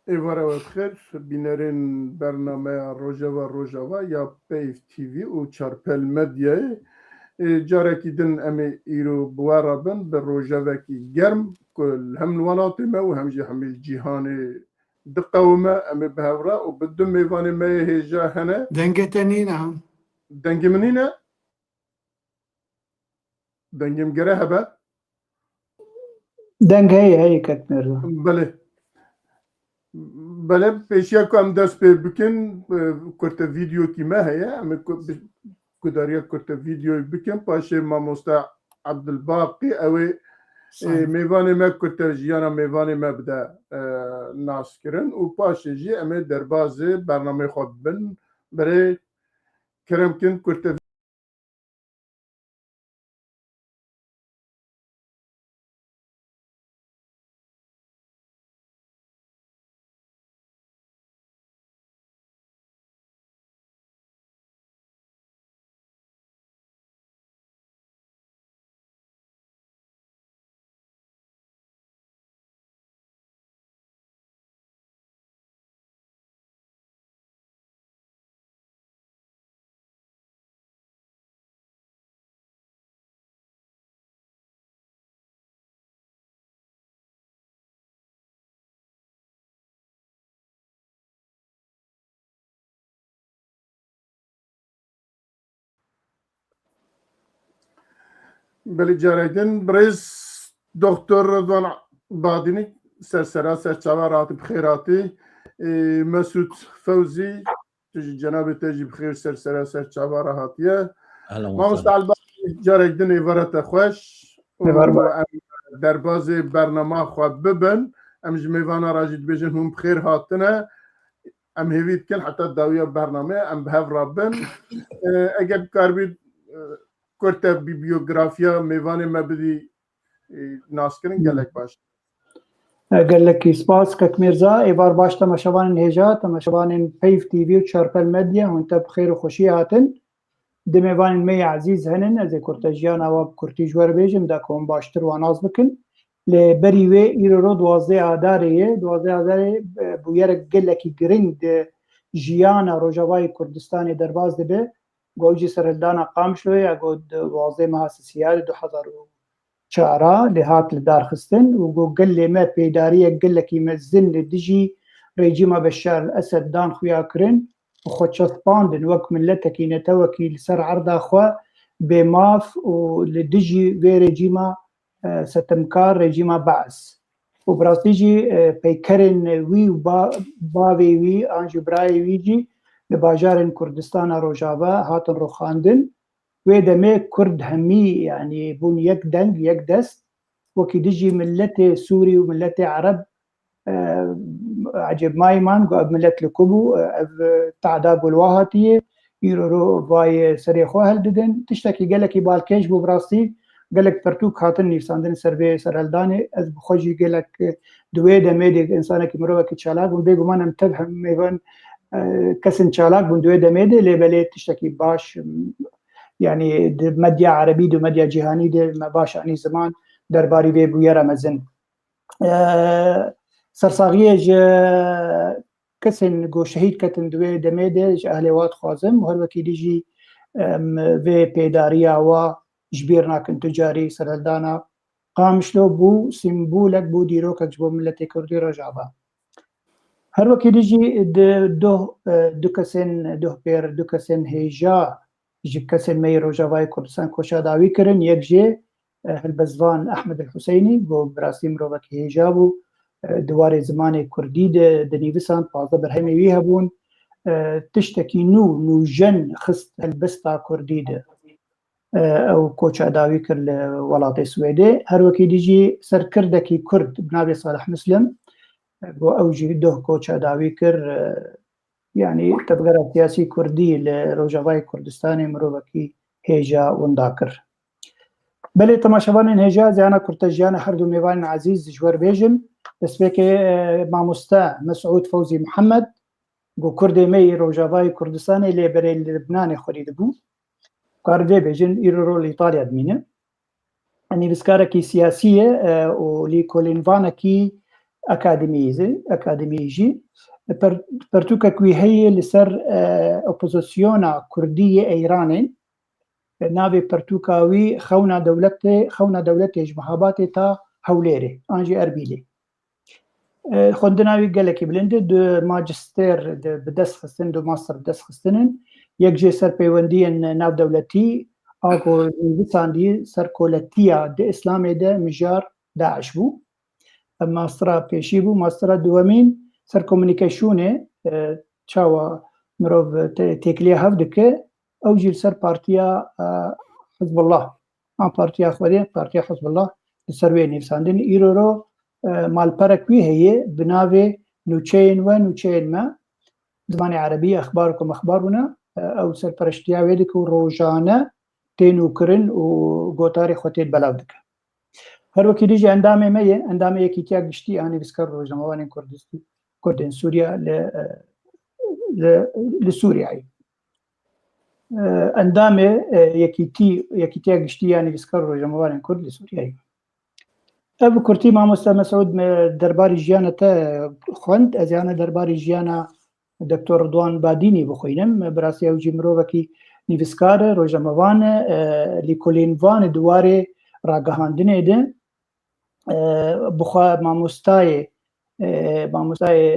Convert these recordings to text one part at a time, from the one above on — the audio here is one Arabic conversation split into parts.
ایواره و بخیر بینرین برنامه روژاوا یا پیف تیوی و چارپل مدیای جارکی دن امی ایرو بوارا بن به روژاوکی گرم کل هم نواناتی ما و هم جهمی جیهانی دقومه امی بهورا و بدون میوانی ما هیجا هنه دنگتنینا دنگی منینه دنگیم گره هبه دنگ هی کت مرزا بله بله پیشیا که هم دست پی بکن کرت ویدیو کی ما هیا امی کداریا کرت ویدیو بکن پاشه ماموستا عبدالباقی اوی میوانی ما کرت جیانا میوانی ما بده ناس کرن و پاشه جی امی دربازه برنامه خود بن برای کرم کن کرت بله جاردن برز دکتر رضوان بادینی سرسرا سرچاوارات بخیراتی مسعود فوزي جناب تجي بخير سرسرا سرچاوارا هاتيه ما مستعلبا جاردن ورت خوش و درباز برنامه خو ببن ام جميوانا راجد بيجن هم بخير هاتنا ام هيفيد كل حتى داويه برنامه ام بهف رابن اگر کاربید کرتا بیبیوگرافیا میوان ما بدی ناس کرن گلک باش قال لك سباس كت مرزا ايبار باش تماشوان هجا تماشوان بيف تي في وشاربل ميديا وانت بخير وخوشي هاتن دميوان مي عزيز هنن از كورتاجيان او كورتي جوار بيجم دا كون باشتر وناز بكن لبريوي ايرو 12 اداري 12 اداري بويرك قال لك جريند جيانا روجاواي كردستاني درباز دبه گوجی سردانا قام شوی اگود واضح محاسسیات 2004 لهات لدار خستن و قل لي ما بيدارية قل لك يمزن لدجي ريجيما بشار الأسد دان خويا كرن وخوتشث باندن وك ملتك ينتوكي لسر عرض خوا بماف ولدجي في ريجيما ستمكار ريجيما بعث وبراستيجي بيكرن وي باوي وي انجي براي ويجي لباجار كردستان روجافا هاتن روخاندن ويدمي كرد همي يعني بون يك دنگ يك دست وكي دجي ملتي سوري وملتي عرب عجب مايمان ملت لكبو تعداد الواهاتية يرو باي سريخو هلددن تشتكي قالك بالكيش بو براستي قالك برتوك هاتن نيفساندن سربي سرالداني از بخوجي قالك دويدا ميدي انسانك مروك تشالاك وبيقو ما نمتفهم ميبان كسن شالاك بندوي دميدي لبلي تشتكي باش يعني مديا عربي دو مديا جهاني دي ما باش يعني زمان درباري بي بويرا مزن سرساغيه كسن جو شهيد كتن دوي دميدي اهلي وات خوازم وهر وكي ديجي في بيداريا و جبيرنا كن تجاري سردانا قامشلو بو سيمبولك بو ديروك جبو ملتي كردي رجعبا هر وقت دیجی دو کسین هیجا جی کسین می روجاوای کردستان کوشا داوی کرن یک جه البزوان احمد الحسینی بو براسی مروک هیجا بو دوار زمان کردی ده نیویسان پازده برهمی وی هبون تشتکی نو جن خست البستا کردی ده او کوشا داوی کر لولات سویده هر وقت دیجی سرکردکی کرد بنابی صالح مسلم بو اوجي دو كوتشا داوي كر يعني تبغى سياسي كردي لروجاواي كردستاني مروكي هيجا ونداكر بلي تماشوان هيجا زانا كرتجيانا حردو ميوان عزيز جوار بيجم بسبيك ماموستا مسعود فوزي محمد بو كردي مي روجاواي كردستاني اللي بري لبناني خريد بو كاردي بيجن ايرو ايطاليا دمينه اني بسكاركي سياسيه ولي كولينفانكي اکادمیجی پرتوکا کوی هی لسر اپوزیسیونا کردی ایران ناوی پرتوکاوی خونا دولت اجمهابات تا هوليري انجي اربيلي خوندناوي قالك بلند دو ماجستير بدس خستن دو ماستر بدس خستن يكجي سر بيوندين ناو دولتي اكو بيساندي سر كولتيا د اسلامي ده مجار داعش بو ماسترا بيشي بو ماسترا دوامين سر كومونيكيشونه تشاوا مروف تيكليا هفدك او جيل سر بارتيا حزب الله بارتيا خواري بارتيا حزب الله سروي نفساندن ايرورو مال بركوي هي بناوي نوتشين ونوتشين ما زمان عربي اخباركم اخبارنا او سر برشتيا ويدك روجانا تينو كرن وغوتاري خوتيت بلاودك هر وكي ديجي اندامي يكيتيا قشتي اني بسكر روجموان كردن سوريا لسوريا اندامي يكيتيا قشتي يعني بسكر روجموان كرد لسوريا ابو كرتي مع مسعود درباري جيانا خوند ازيانا درباري جيانا دكتور رضوان باديني بخوينم براسي او جمروكي نيفسكار روجموان ليكولين فان دواري راغهاندنه ده بخوا ماموستاي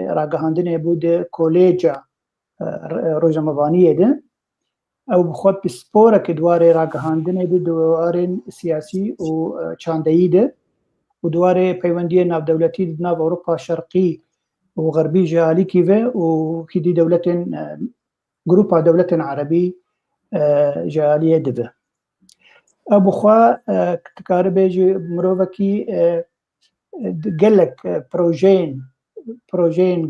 راغهاندنه بود كوليجا روجموانيه ده او بخوا بسبورك دواري راغهاندنه ده دوارين سياسي و چاندهي ده ودواري بيونديه ناف دولتي ناف اوروبا شرقي وغربي جالي كيفه وكيدي دولة جروبا دولة عربي جالية دبه ابو خوا تكاربيجي مروفكي قالك بروجين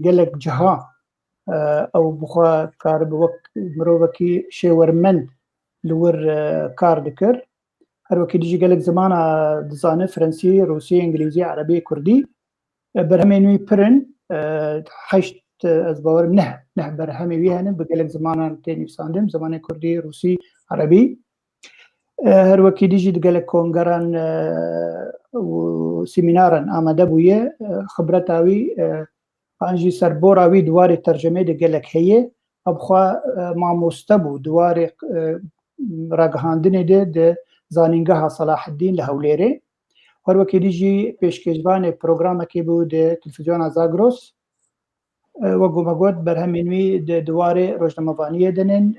قالك جها او بخوا كارب وقت مروفكي شيورمن لور كاردكر هر وكي ديجي قالك زمانه دزانه فرنسي روسي انجليزي عربي كردي برهمينوي برن حشت از باور نه برهمي ويهن بقالك زمانه تاني بساندم زمانه كردي روسي عربي هر وكي ديجي قالك كونغران وسيمينارن آماده بويه خبرتاوي انجي سربوراوي دواري ترجمه دي قالك هي ابخوا ماموستبو دواري راغهاندنه دي زانینگاه صلاح الدین لهوليري هر وكي ديجي پیشکشوان پروگرام کی بود تلفزیون زاگروس وگو مگوت برهمینوی دواره روزنامه‌وانی دنن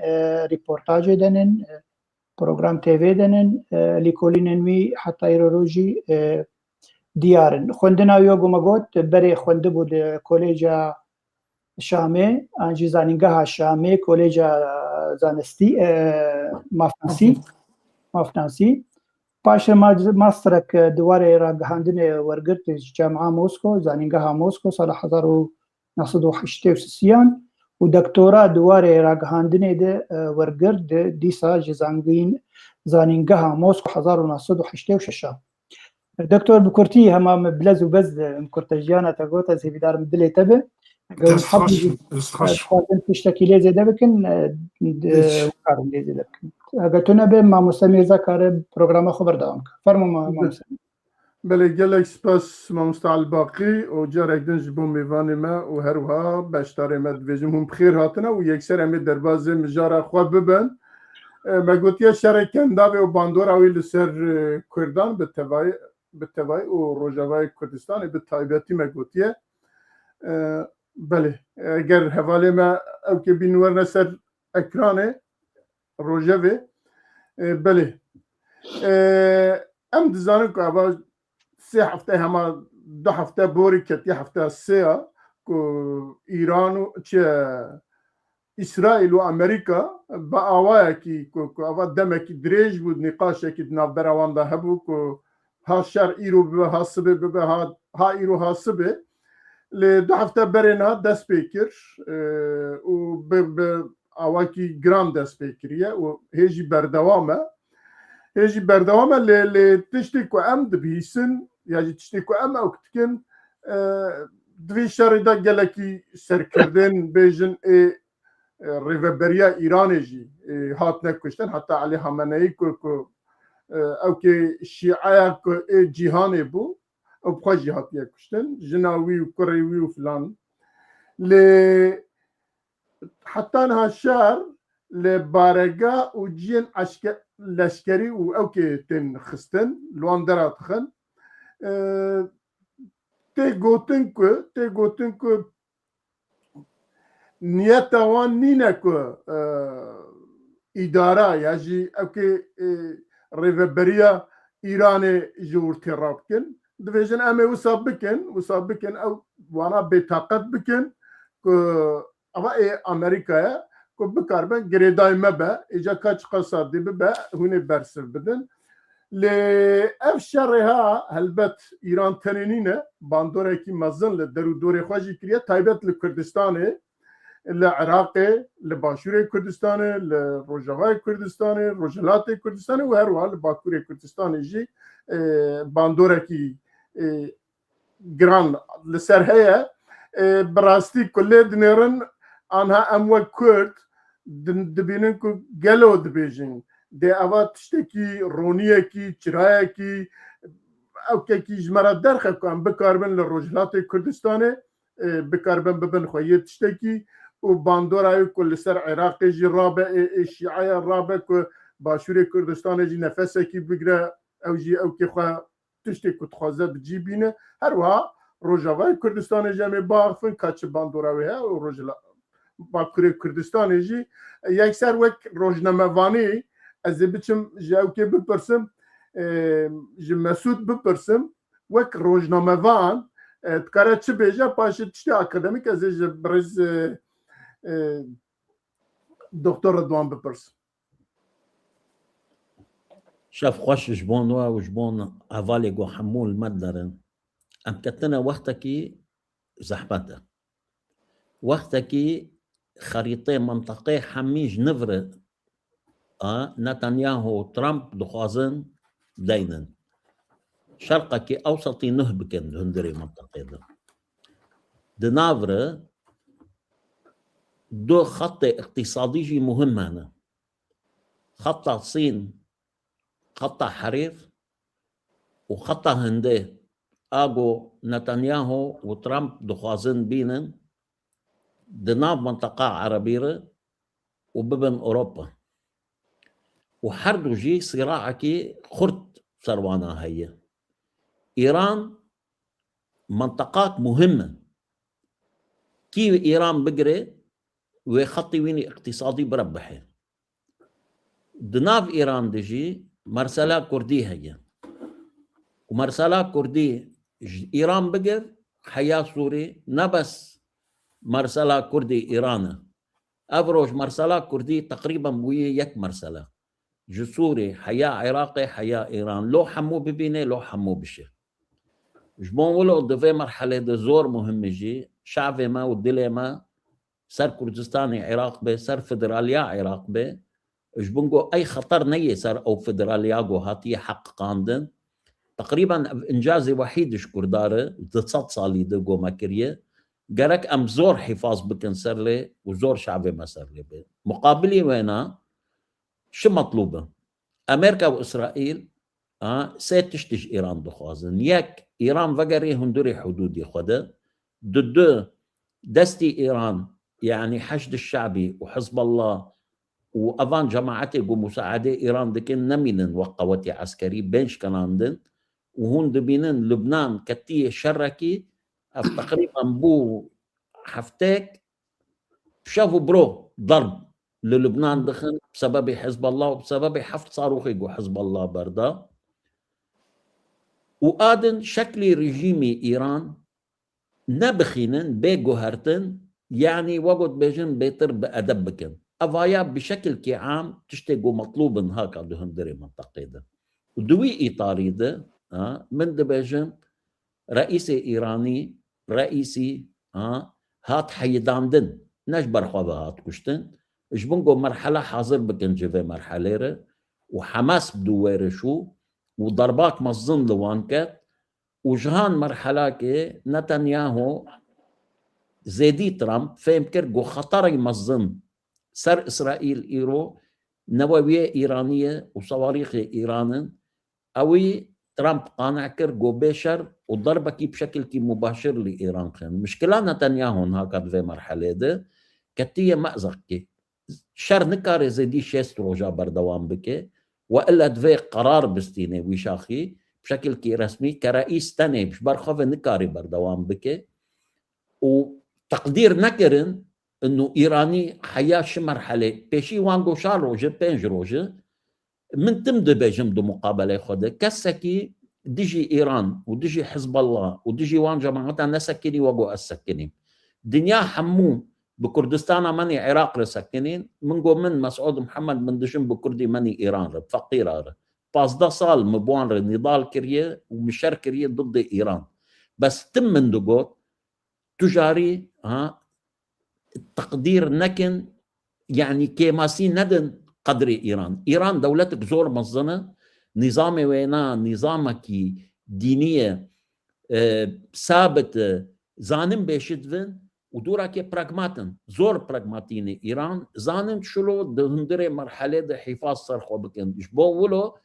ریپورتاج دنن پروگرام تیوی دنن لیکولیننوی حتی ایروروجی دیارن خوندنا وگو مگوت بری خونده بود کالج شامه انجی زانینگاه شامه کالج زانستی مافناسی باش ماسترك دواري راغهاندنه ورگرت جامعه موسكو زانینگاه موسكو سال 1968 ودكتوراه دواري راغهاندنه ده ورگرت ديسا جزانگين زانینگاه موسكو 1986 دكتور بكرتي هم بلز وبز مكرتجيانا تاغوتا زي بدار مدلي تبه خش تشتكي لي زي دبكن وقارن لي زي دبكن اگتونه به ما مستمر ذکر پروگرام خبر دام فرمو ما بله گلک سپاس ما مستعل باقی و جارک دنج بو میوان ما و هروها بشتار ما دویجم هم بخیر هاتنه و یکسر امی درباز مجاره خواه ببن مگوتیه شرکن داوی و باندور اوی لسر کردان به توای و روژاوای کردستان به تایبیتی مگوتیه بله اگر حواله ما او که بینور نسر اکرانه روژاوی بله ام دزانم که اول 3 هفته همه 2 هفته بوری کتی هفته 3 که ایران و چه اسرائیل و امریکا با آوای که اول دمه که دریج بود نقاشه که ناف بروان ده هبو که ها شر ایرو به حاسبه به ها ایرو حاسبه ل 2 هفته برنا دست پیکر و به آواکی گرام دست پیکریه و هیچی بردوامه ل تشتی که ام دبیسن یا تشتی که ام او کتکن دوی شرده گلکی سرکردن بیجن ریوبریا ایرانی جی هات نکشتن حتی علی خامنه‌ای که او که شیعه که جهانی بو او بخواجي هاتيه كشتن جناوي وكريوي وفلان ل حتى انها الشهر لبارقة وجين لشكري واوكي تن خستن لوان درات خن تي قوتن كو نيتا وان نينا كو إدارة يجي اوكي ريفبريا إيراني جور ترابكن دفيجن أمي وصابكن أو وانا بطاقت بكن كو أما إيه أمريكا كو بكاربن جريداي مبا إجا كاش قصادي ببا هوني برسل بدن لأفشرها هلبت إيران تنينينة باندورة كي مزن لدرو دوري خواجي كريا تايبت لكردستاني لعراقي لباشوري كردستاني لروجاواي كردستاني روجلاتي كردستاني وهروها لباكوري كردستاني جي باندورة كي جران لسر هيا براستي كل دنيرن انها اموال كرد دبينن كو جلو دبيجن دي اوات تشتكي رونيه كي چرايا كي او كي جمرات درخه كان بكاربن للروجلاتي كردستاني بكاربن ببن خويه تشتكي وباندورا كل سر عراقي جي رابع الشيعية الرابع باشوري كردستان جي نفسه كي بقرا او جي او كي خوا تشتي كو تخوازه بجيبينه هروها روجاواي كردستان جامي باغفن كاتش باندورا وها وروجلا باكوري كردستان جي يكسر وك روجنامواني از بچم جاو كي بپرسم جي مسعود بپرسم وك روجناموان تكره چه بيجا باش تشتي اكاديميك از برز دكتور رضوان بپرس شاف خوش جبون وجبون عفالي جو حمول مدرن ام كتنا وقتكي زحمته وقتكي خريطة منطقة حميج نفر نتنياهو ترامب دخوازن دينن شرقكي اوسطي نهبكن هندري منطقة ده دنافره دو خط اقتصادي مهم هنا خط الصين خط حرير وخط هندي اجو نتنياهو وترامب دخوازن بينن دناف منطقة عربية وببن اوروبا وحردو جي صراعكي خرط سروانا هي ايران منطقات مهمة كي ايران بقري وخطي ويني اقتصادي بربحه دناف ايران دجي مرسلا كردي هي ومرسلا كردي ايران بقر حياة سوري نبس مرسلا كردي ايران افروج مرسلا كردي تقريبا بوية يك مرسلا جسوري حياة عراقي حياة ايران لو حمو ببينه لو حمو بشي جبون ولو دفي مرحلة ده زور مهم جي شعبي ما ودلي ما سر كردستاني عراق به سر فدراليا عراق به جبونجو اي خطر نية سر او فدراليا جو هاتي حق قاندن تقريبا انجازي وحيد شكر داره تصد صالي دقو ماكريه قالك ام زور حفاظ بكن سر لي وزور شعبي ما سر لي به مقابلي وينا شو مطلوبه امريكا واسرائيل سيتشتش ايران دخوازن يك ايران فقري هندري حدودي خده ضد دستي ايران يعني حشد الشعبي وحزب الله وأفان جماعتي ومساعدة إيران دكين نمينن وقواتي عسكري بينش كناندن وهون دبينن لبنان كتية شركي تقريبا بو حفتك شافوا برو ضرب للبنان دخن بسبب حزب الله وبسبب حفت صاروخي جو حزب الله بردا وآدن شكلي رجيمي إيران نبخينن بيجوهرتن يعني وقت بيجن بيتر بأدبكن أفايا بشكل كي عام تشتقوا مطلوب هكا دهندري منطقة ده ودوي إيطالي ده من دبيجن رئيسي إيراني رئيسي هات حيداندن نجبر خوابا هات كشتن جبنقو مرحلة حاضر بكن جفي مرحلة وحماس بدوير شو وضربات مصزن لوانكت وجهان مرحلة كي نتنياهو زيدي ترامب فيمكر جو خطر يمظن سر إسرائيل إيرو نووية إيرانية وصواريخ إيران أوي ترامب قانع كر جو بيشر وضربكي بشكل كي مباشر لإيران خن مشكلة نتنياهو هكذا في مرحلة ده كتية مأزقكي شر نكاري زي شيست روجا بردوام بكي وإلا دفي قرار بستيني ويشاخي بشكل كي رسمي كرئيس تاني بش برخوف نكاري بردوام بكي وتقدير نكرن انه ايراني حيا شي مرحله بيشي وانغو شار روجه بينج روجه من تمد بيجمدو مقابله خده كسكي ديجي ايران وديجي حزب الله وديجي وان جماعتها نسكني وقو السكنين دنيا حمو بكردستان ماني عراق رسكنين منقو من مسعود محمد من دشن بكردي ماني ايران رب فقيره باس ده صال مبوان نضال كريه ومشار كريه ضد ايران بس تم من دقوت تجاري التقدير نكن يعني كيماسي ندن قدر إيران دولتك زور مصنة نظام وينا نظامك دينية ثابت زانم بيشدفن ودورا كي براغماتن زور براغماتيني إيران زانم شلو دهندري مرحلة ده حفاظ صرخو بكن جبو ولو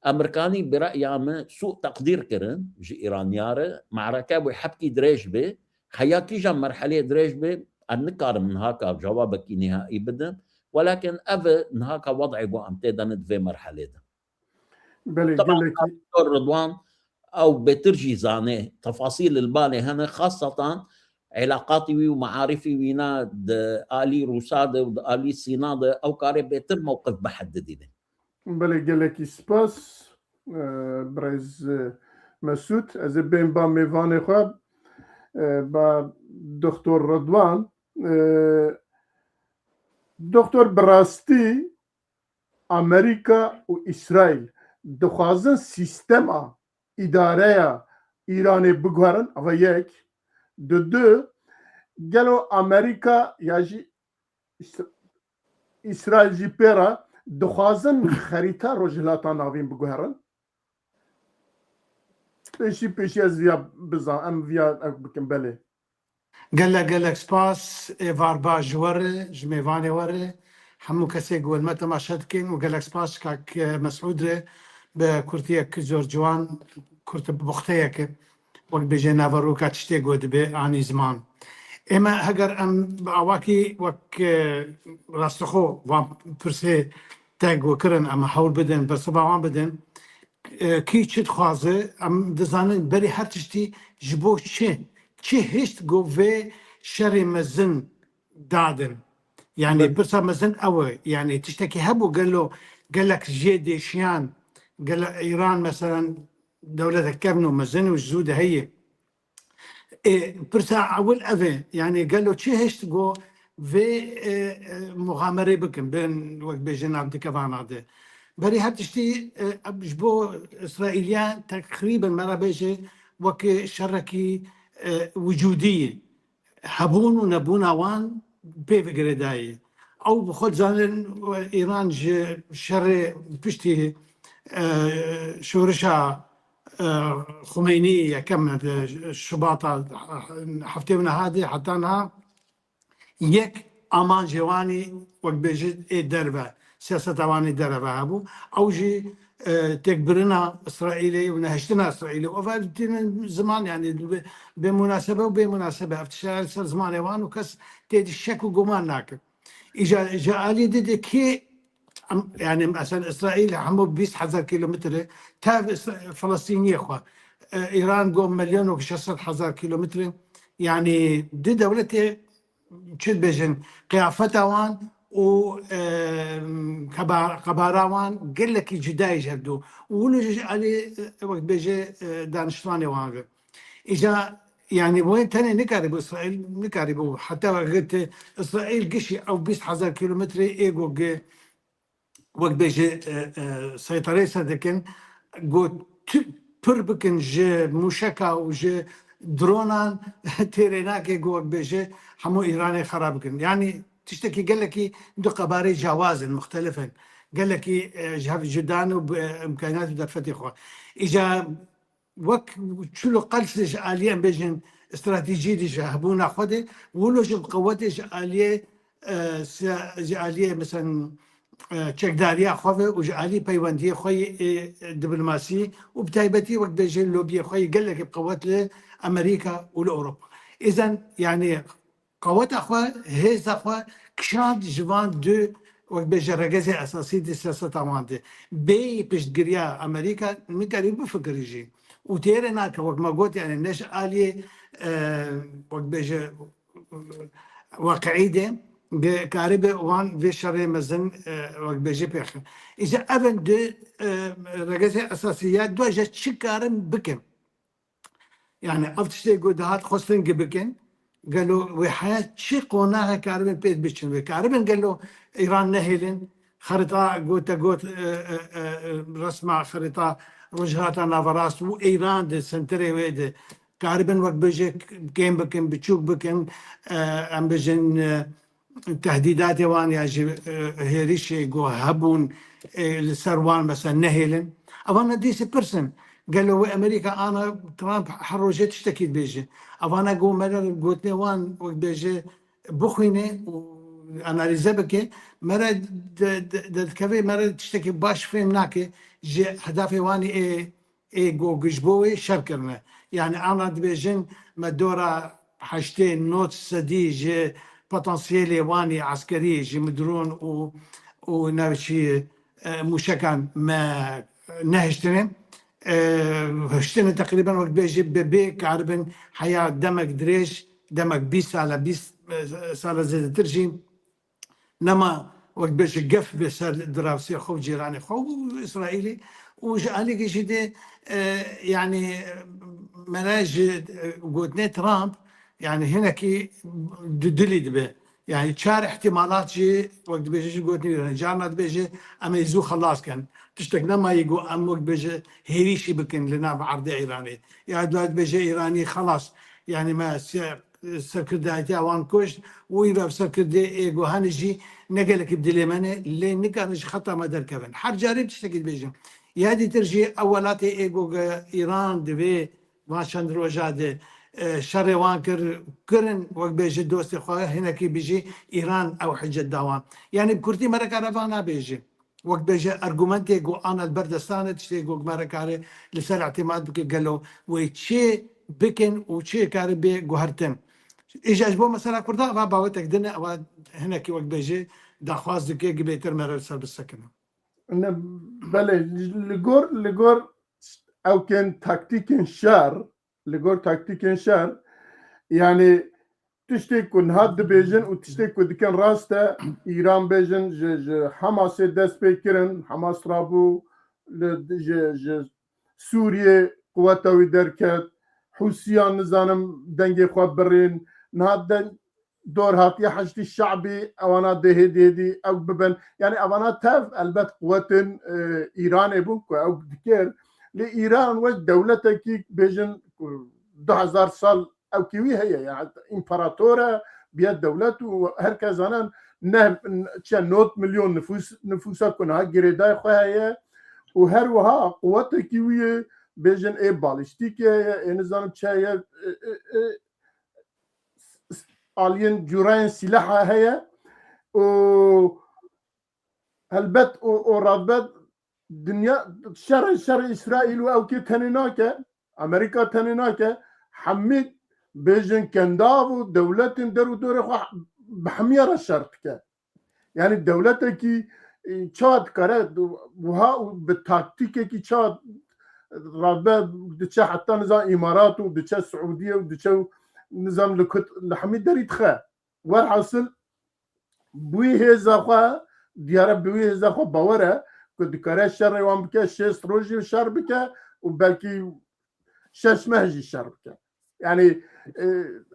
أمريكاني برأيي سوء تقدير كرن جي إيران يارة معركة ويحبكي دريج بي حياكي جا مرحلة دريج بي النكار من هاكا جوابك نهائي بدن ولكن أفا نهاكا وضعي قو أمتدنت في مرحلة ده طبعا دكتور رضوان أو بترجي زاني تفاصيل البالي هنا خاصة علاقاتي ومعارفي وينا آلي روسادة وآلي سينادة أو كاري بيتر موقف بحددين بله گلکی سپاس برز مسعود از بین با میوان خواب با دکتر رضوان دکتر براستی امریکا و اسرائیل دخوازن سیستم اداره ایران بگوارن و یک دو گلو امریکا یا اسرائیل جی پیرا دخوازن خریطه رجلاتا ناوین بگوهرن پیشی از ویا بزن ام ویا بکن بله قال لك سباس فاربا جوره جميفاني وره حمو كسي قول متى ما شدكين وقال لك سباس كاك مسعود بكورتيك زور جوان كورت بختيك وقت بيجي نافروكا تشتي قود بي عني زمان اما هجر ام بعواكي وك راستخو وام برسي تاق وكرن اما حول بدن بس بعوان بدن كي تشد خوازه ام دزانن بري هر تشتي جبو چه هشت گو في شر مزن دادن يعني برسا مزن اوه يعني تشتكي هبو قال لك جيدي شيان قال ايران مثلا دولة كابنو مزن وجزودة هي برسا اول افي يعني قال له چه هشت گو في مغامرة بكم بين وقت بيجينا عبد كفان هذا بري هاتشتي جبو اسرائيليان تقريبا مرة بيجي وك شركي وجودية حبون ونبون وان بيفقرداي أو بخد زانن إيران شر بشتي شورشا خميني كم شباطة حفتينا هذه حطانها يك أمان جواني وقت بيجي الدربة سياسة تواني الدربة هابو أو جي تكبرنا إسرائيلي ونهشتنا إسرائيلي وفالتين زمان يعني بمناسبة وبمناسبة افتشار صار زمان يوان وكس تيجي الشك وقمان ناك إجا آلي دي كي يعني مثلا إسرائيل عمو 20,000 كيلومتر تاب فلسطينية أخوة إيران قوم 1,600,000 كيلومتر يعني دي دولتي شد بيجن قيافتها وان و كباراوان قال لك جداي جهدو ونجي علي وقت بيجي دانشتواني وانغ اجا يعني وين تاني نكاربو اسرائيل نكاربو حتى قلت اسرائيل قشي او 20,000 كيلومتر ايجو وقت بيجي سيطرة سدكن قلت تربكن جي موشكا وجي درونان تيريناكي وقت بيجي حمو ايراني خرابكن يعني تشتكي قال لك عنده قباري جواز مختلفا قال لك جهاز جدان وبامكانيات دفتي اخوه اجا وك شلو قلسج اليه بيجن استراتيجي دي جهبونا خده ولو جب قوتي اليه اليه مثلا چەکداریە خۆێ و ژعالی پەیوەندی خۆی دیبلۆماسی و بتایبەتی وەک دەژێت لۆبیە خۆی گەلێکی قوت لە ئەمریکا و لە ئەوروپا. ئیزەن یعنی قوتە خۆ هێزە خۆ کشاند ژوان دو وەک بێژە ڕێگەزی ئەساسی سیاسەتاوانێ بێ پشتگیریە ئەمریکا میکاری بفکریژی و تێرە ناکە وەک مەگوت یعنی نەش ئالیێ وەک بێژە واقعی دێ قارب وان في شر مزن وقت بيجي بيخن إذا أبن دو رجزة أساسيات دو جت شكارم بكم يعني أفتشتي قد هات خصن بكن قالوا وحياة شي قناها كاربن بيت بيتشن كاربن قالوا إيران نهيلن خريطة قوت رسمة خريطة وجهات نافراس وإيران دي سنتري ويد كاربن وقت بيجي كيم بكن بتشوك بكن أم بيجن تهديدات وان يجي هيريشي جو هبون السروان مثلا نهيلن أفانا ديسي برسن قالوا أمريكا أنا ترامب حروجة تشتكي بيجي أفانا جو مرة قلتني وان بيجي بخيني وأناليزة بكي مرة كفي مرة تشتكي باش فين ناكي جي هدافي واني جو جشبوي شركرنا يعني أنا بيجن مدورة حاجتين نوت سدي جي بوتنسيالي واني عسكري جي مدرون ونفشي مشكان ما نهشتنين هشتنين تقريبا وقت بيجي ببي كعربن حياة دمك دريش دمك 20 سالة زي ترجي نما وقت بيجي قف بسر دراسي خوف جيراني خوف إسرائيلي وجعلي كيشي دي يعني مناج قوتني ترامب يعني هنا كي دليد به يعني تشار احتمالات جي وقت بيجي قوتني جارنا بيجي اما يزو خلاص كان تشتكنا ما يقو ام وقت بيجي هيريشي بكن لنا بعرض ايراني يعني وقت بيجي ايراني خلاص يعني ما سكرداتي اوان كوش ويرا سكردي ايجو هانجي نقلك بدلي منه اللي نكانش خطا ما در كفن حر جارب تشتكي بيجي يادي ترجي اولاتي ايجو ايران دبي ما شندرو جاده شر وان كرن وقت بيجي دوستي خواه هنا كي بيجي إيران أو حجة داوان يعني بكرتي مرة كارفانا بيجي وقت بيجي أرجومنتي جو أنا البردستان تشتي جو مرة كاري لسر اعتماد بكي قالوا ويتشي بكن وتشي كاري بي جوهرتن إيش أجبو مثلا كردا باوتك دنا أو هنا كي وقت بيجي دخواز دكي جبيتر مرة سر بالسكنة بله لجور أو كان تكتيك شر لجور تكتيك شر يعني تشتي كون هاد بيجن وتشتي كون كان راسته إيران بيجن حماس دست بكرن حماس رابو سوريا قوته ودركت حوثيان نزانم دنجي خواب برين نهاد دور هاتي حشتي الشعبي أوانا دي أو ببن يعني أوانا تاف البت قوة إيران بونكو أو دكير لإيران وجه دولتك بيجن 2000 سال أو كيوي هي يعني إمبراطورة بيد دولته وهركز أنا نوت مليون نفوسها كونها جريداي خواه وهر وها قوة كيوي بيجن إيه باليستيكية إيه نظام تشاية آلين جورين سلاحها هي و هالبت ورادبت دنيا شر إسرائيل أو كي تنيناك أمريكا تنيناك حميد بيجن كنداف ودولة درو دور بحميرة شرطك يعني الدولة كي تشاد كرت وها بالتكتيك كي تشاد رابع دتشا حتى نظام إمارات ودتشا السعودية ودتشا نظام لحميد دري تخا والحاصل بوي هزا خا ديار بوي هزا خا باورة كد كره شر وام بك شيست روجي شر بك وبلكي شش مهجي شر بك يعني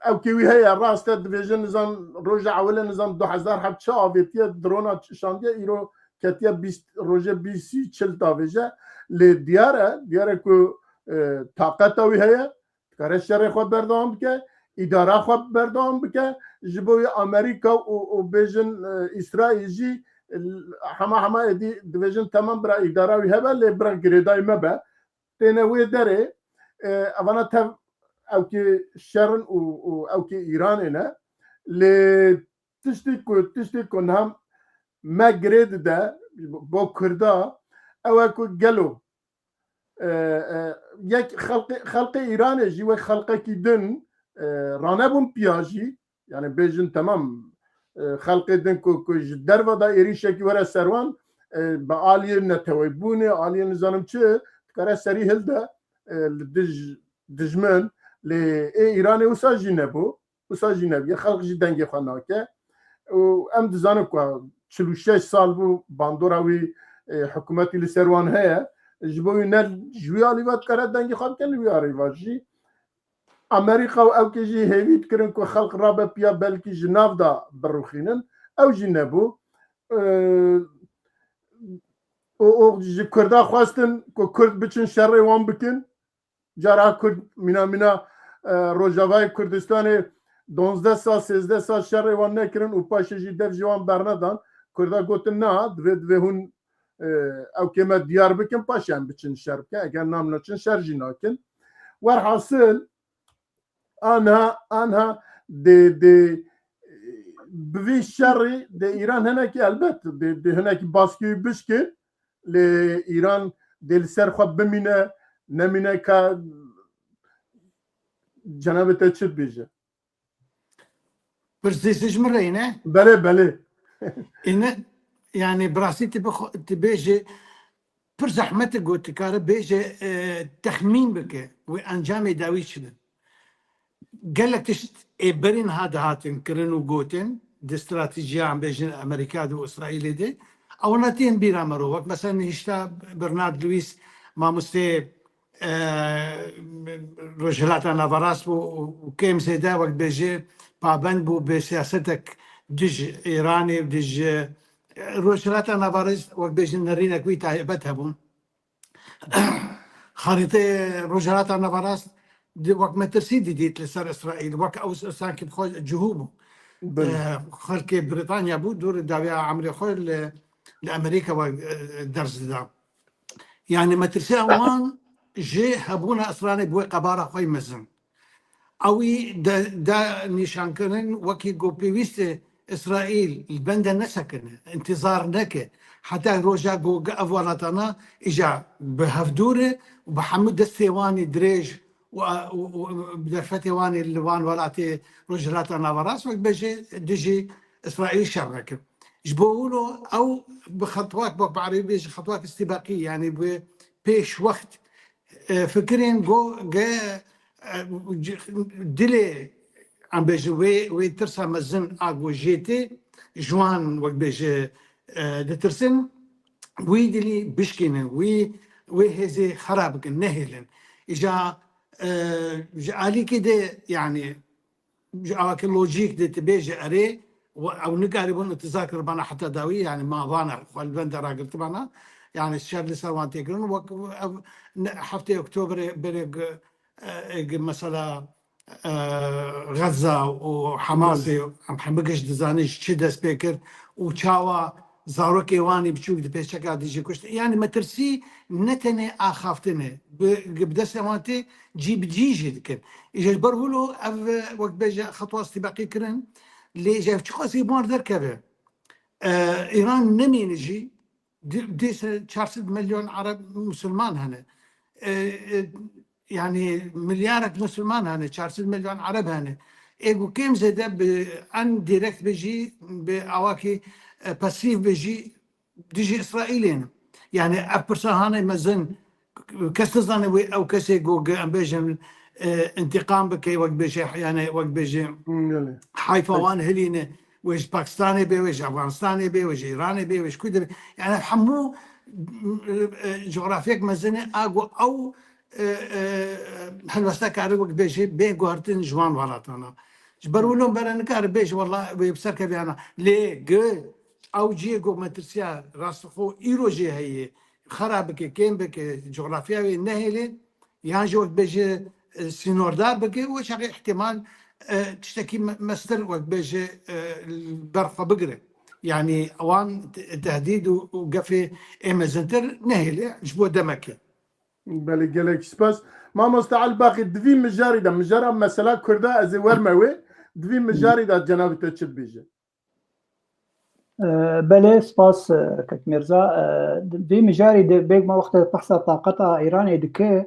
او كيوي هي الراس تدفيجن نظام رجع ولا نظام 2000 حب شافيتيا درونا شانديا ايرو كاتيا 20 روجا بي سي تشل تافيجا لدياره كو طاقته هي كره شر خود بردام بك اداره خود بردام بك جبوي امريكا وبيجن اسرائيل حما دي ديفيجن تمام برا اداره وهبه اللي برا جريداي مبا تنوي دري افانا تف او كي شرن او كي ايران هنا ل تشتي كون هم ما گرید ده با کردا او کو گلو یک خلق ایران جی و خلق کی دن رانبون پیاجی yani bejin tamam خلق دن کو در ودا ایریشه کی ورا سروان با عالیه نتویبونه عالیه نظام چه کار سری هل ده دجمن ل ایران وساجی نبو وساجی نبی خلق جی دنگ خوانا که و ام دزانم کو 46 سال بو باندوراوی حکومتی لسروان هيا جبوي نر جويالي وات كره دنگي خام كن وياري واجي امريكا او كيجي هيفيت كرن كو خلق رابا بيا بلكي جناف دا بروخينن او جنبو او جي كردا خواستن كو كرد بچن شر وان بكن جارا كرد منا روجاواي كردستان 12 سال 13 سال شر وان نكرن و پاش جي دف جوان برندان كردا گوتن نا دوی هون او كما ديار بكن باشان بچن شركه اگر نام نچن شرجي ناكن والحاصل انا دي بفي الشري دي ايران هناك البت دي هناك باسكي بشكل لايران دي السر خب بمينه نمينه كا جناب تشد بيجه برزيسج مرينه بله إن يعني براسي تبيجي پر زحمت گوتی کار بیجه تخمین بکه و انجام داوی شده قالك تشت برين هذا هاتن كرنو جوتن دي استراتيجية عم بيجن أمريكا دو إسرائيل دي أو ناتين بيرا مروك مثلا هشتا برنارد لويس ما مستي رجلاتا نافاراس وكيم سيدا وقت بيجي بابند بو بسياستك دج إيراني ودج رجلاتا نافاراس وقت بيجي نرينا كويتا بتهبون خريطة رجلاتا نافاراس وقت ما ترسيدي ديت لسر إسرائيل وقت أو ساكن خوي جهوبه خلك بريطانيا بو دور داوية عمري خوي لأمريكا ودرس دا يعني ما ترسي أوان جي هبونا إسرائيل بوي قبارة خوي مزن أوي دا نشان كنن وكي جو بيويست إسرائيل البندة نسكن انتظار نكه حتى روجا جو أفوالاتنا إجا بهفدورة وبحمد الثيواني دريج وبدفتي واني اللوان ولاتي رجلات نافاراس وبيجي ديجي اسرائيل شرك جبولو او بخطوات بعربي خطوات استباقيه يعني بيش وقت فكرين جو جا دلي عم بيجي وي ترسى مزن اغو جيتي جوان وقت بيجي دترسن وي دلي بشكين وي هزي خرابك النهلن اجا علي كده يعني جاك اللوجيك ده تبيجي اري او نقاري بون تذاكر بنا حتى داوي يعني ما بانا البند راجل تبعنا يعني الشهر اللي صار تيجرون حفتي اكتوبر برق مثلا غزه وحماس عم حبقش دزانيش تشدا سبيكر وتشاوا زاروك ايواني بشوك دي بيشكا ديجي كشت يعني ما ترسي نتني اخافتني بدا سماتي جيب جيجي دكن اجا برهولو وقت بيجا خطوه استباقي كرن اللي جا تشخصي مار دركبه ايران نمي نجي دي 400 مليون عرب مسلمان هنا يعني مليارك مسلمان هنا 400 مليون عرب هنا ايجو كيم زي ان ديريكت بيجي باواكي باسيف بيجي ديجي اسرائيليين يعني ابرسا هانا مزن كستزاني او كسي جو بيجي انتقام بكي وقت بيجي يعني وقت بيجي حيفا وان هلينا ويش باكستاني بي ويش افغانستاني بي ويش ايراني بي ويش كده يعني حمو جغرافيك مزنه اغو او هلوستا كاري وقت بيجي بين جوهرتين جوان وراتنا جبروا لهم برا كاري بيجي والله بيبسرك بيانا ليه جو او جيجو مترسيا راسخو ايروجي هي خرابك كيم بك جغرافيا نهيلي يعني جو بيجي سينوردار بك وش احتمال تشتكي مستر وقت بيجي البرقه بقرة يعني اوان تهديد وقفي امازنتر نهيلي جبو دمك بله گلک سپاس ما مستعل باقي دوی مجاری دا مجارا مثلا کرده از ورموی دوی مجاری دا جناب تو چل بیجه بله سپاس کاک میرزا دی مجاری دی بیگ ما وقت بحث طاقتها ایرانی دکه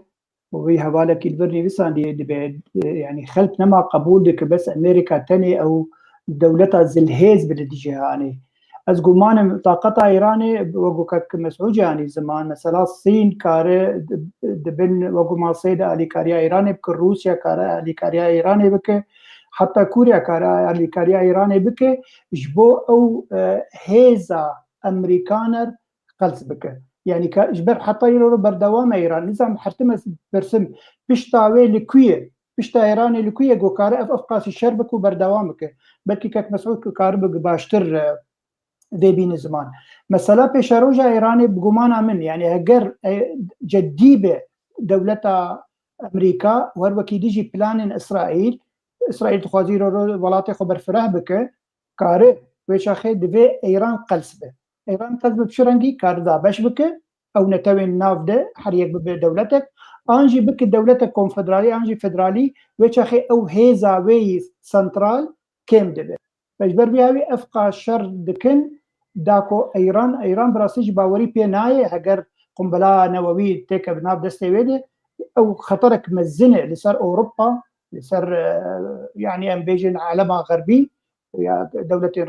وی حواله کی البرني وساندي دي يعني خلف نما قبول دك بس امريكا تاني او دولتها زلهيز بالاتجاهاني از گمان طاقتها ايراني وقو كك مسعود يعني زمان مثلا الصين كاره دبن وقو ما صيدا علي كاريا ايراني بك روسيا كاره علي كاريا ايراني بك حتى كوريا كاره علي كاريا ايراني بك جبو او هيزا امريكانر قلص بك يعني كجبر حتى يرو بردوام ايران نظام حرتمس برسم بشتاوي لكويه بشتا ايراني لكويه جو كاره افقاسي شربك وبردوامك بلكي كك مسعود كارب باشتر ذي بين زمان مثلا بشروجا ايراني بقمانا من يعني اگر جديبه دولتا امريكا وهروكي ديجي بلان اسرائيل تخوازي ولاتي خبر فرح بك كاره ويشاخي دفي ايران قلسبه ايران قلسبه بشرنجي كاردا باش بك او نتوين نافده حريق بدولتك انجي بك دولتك كونفدرالي انجي فدرالي ويشاخي او هيزا وي سنترال كيم دبه بجبر بيهاوي افقا شر دكن داكو ايران براسيج باوري بيناي هجر قنبله نووي تيك بناف دستي ويدي او خطرك مزنه لسر اوروبا لسر يعني امبيجن عالمها غربي يا دولتين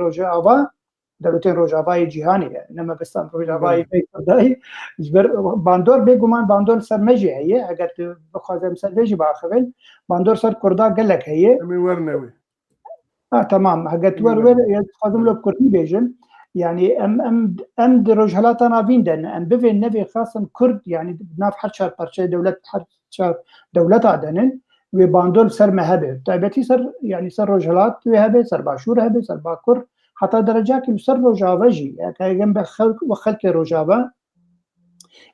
روجافا جهاني انما بس روجافا داي جبر باندور بيغمان باندور سر مجي هي اگر بخوازم سر بيجي باخبل باندور سر كردا قال لك هي ورنوي تمام حقت ور خازم له كردي بيجن يعني ام درجهلاتا نافيندن ام بفين نبي خاصم كرد يعني ناف حرشار برشا دولت حرشار دولت عدنن وباندول سر مهبه تابتي سر يعني سر رجهلات وهبه سر باشور هبه سر باكر حتى درجات سر رجافا جي يعني جنب خلق وخلق رجافا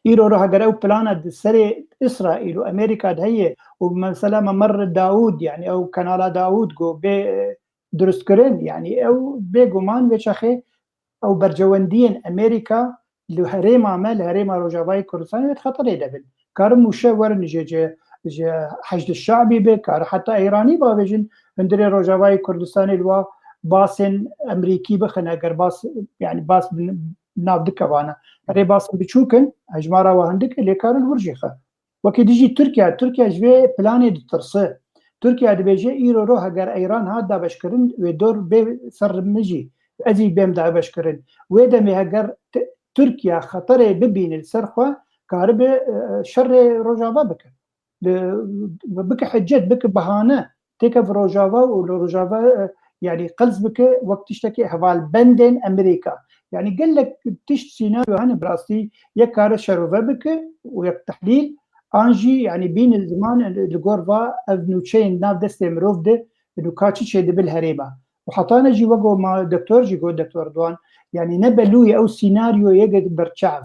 ايرو روح قراو بلانا سري اسرائيل وامريكا هي ومثلا ممر داوود يعني او كنال داوود جو درست كرين يعني او بيغمان وشخي او برجوندين امريكا لهريما مال هريما روجافاي كردستان خطر يدبل كار مشاور نجي حشد الشعبي بكار حتى ايراني بابجن اندري روجافاي كردستان الوا باسن امريكي بخنا اگر باس يعني باس ناف دكوانا ري باس بتشوكن اجمارا وهندك اللي كار الورجخه وكي ديجي تركيا جوي بلاني ترسه تركيا دبيجي ايرو روح اگر ايران هادا بشكرن ودور بي سر مجي ازي بيم دا بشكرن ويدمي اگر تركيا خطر ببين السرخه كارب شر روجافا بك حجت بك بهانه تكف روجافا وروجافا يعني قلز بك وقت تشتكي احوال بندن امريكا يعني قال لك تشت سيناريو هنا براستي يكار شروفا بك ويك تحليل انجي يعني بين الزمان الغورفا افنوتشين ناف دستي مروف ده انه كاتشي شي بالهريبه وحطانا جي وقو مع دكتور دوان يعني نبلوي او سيناريو يقد برشعف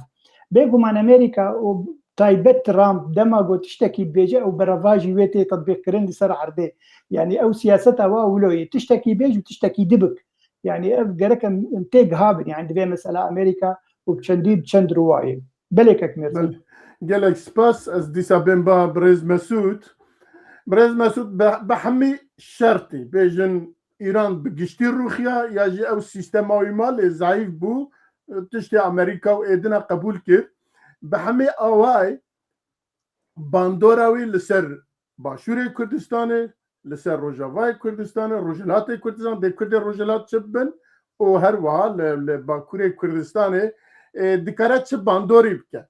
بيقو مع امريكا وتايبت ترامب دما قو تشتكي بيجي او برافاجي ويتي تطبيق كرين لسر عرضي يعني او سياستها واولوية تشتكي بيج وتشتكي دبك يعني افقرك انتاج هابن يعني دي مسألة امريكا وبشندي بشند رواية بلكك ميرسي قالك سباس از ديسا بنبا بريز مسعود بحمي شرطي بيجن ايران بقشتي روخيا يجي او سيستماوي مال ضعيف بو تشتي امريكا وإيدنا قبول كير بحمي اواي باندوراوي لسر باشوري كردستاني لسر روجافاي كردستاني روجلاتي كردستان دي كردي روجلات شبن وهروها لباكوري كردستاني دكارات شب باندوري بكا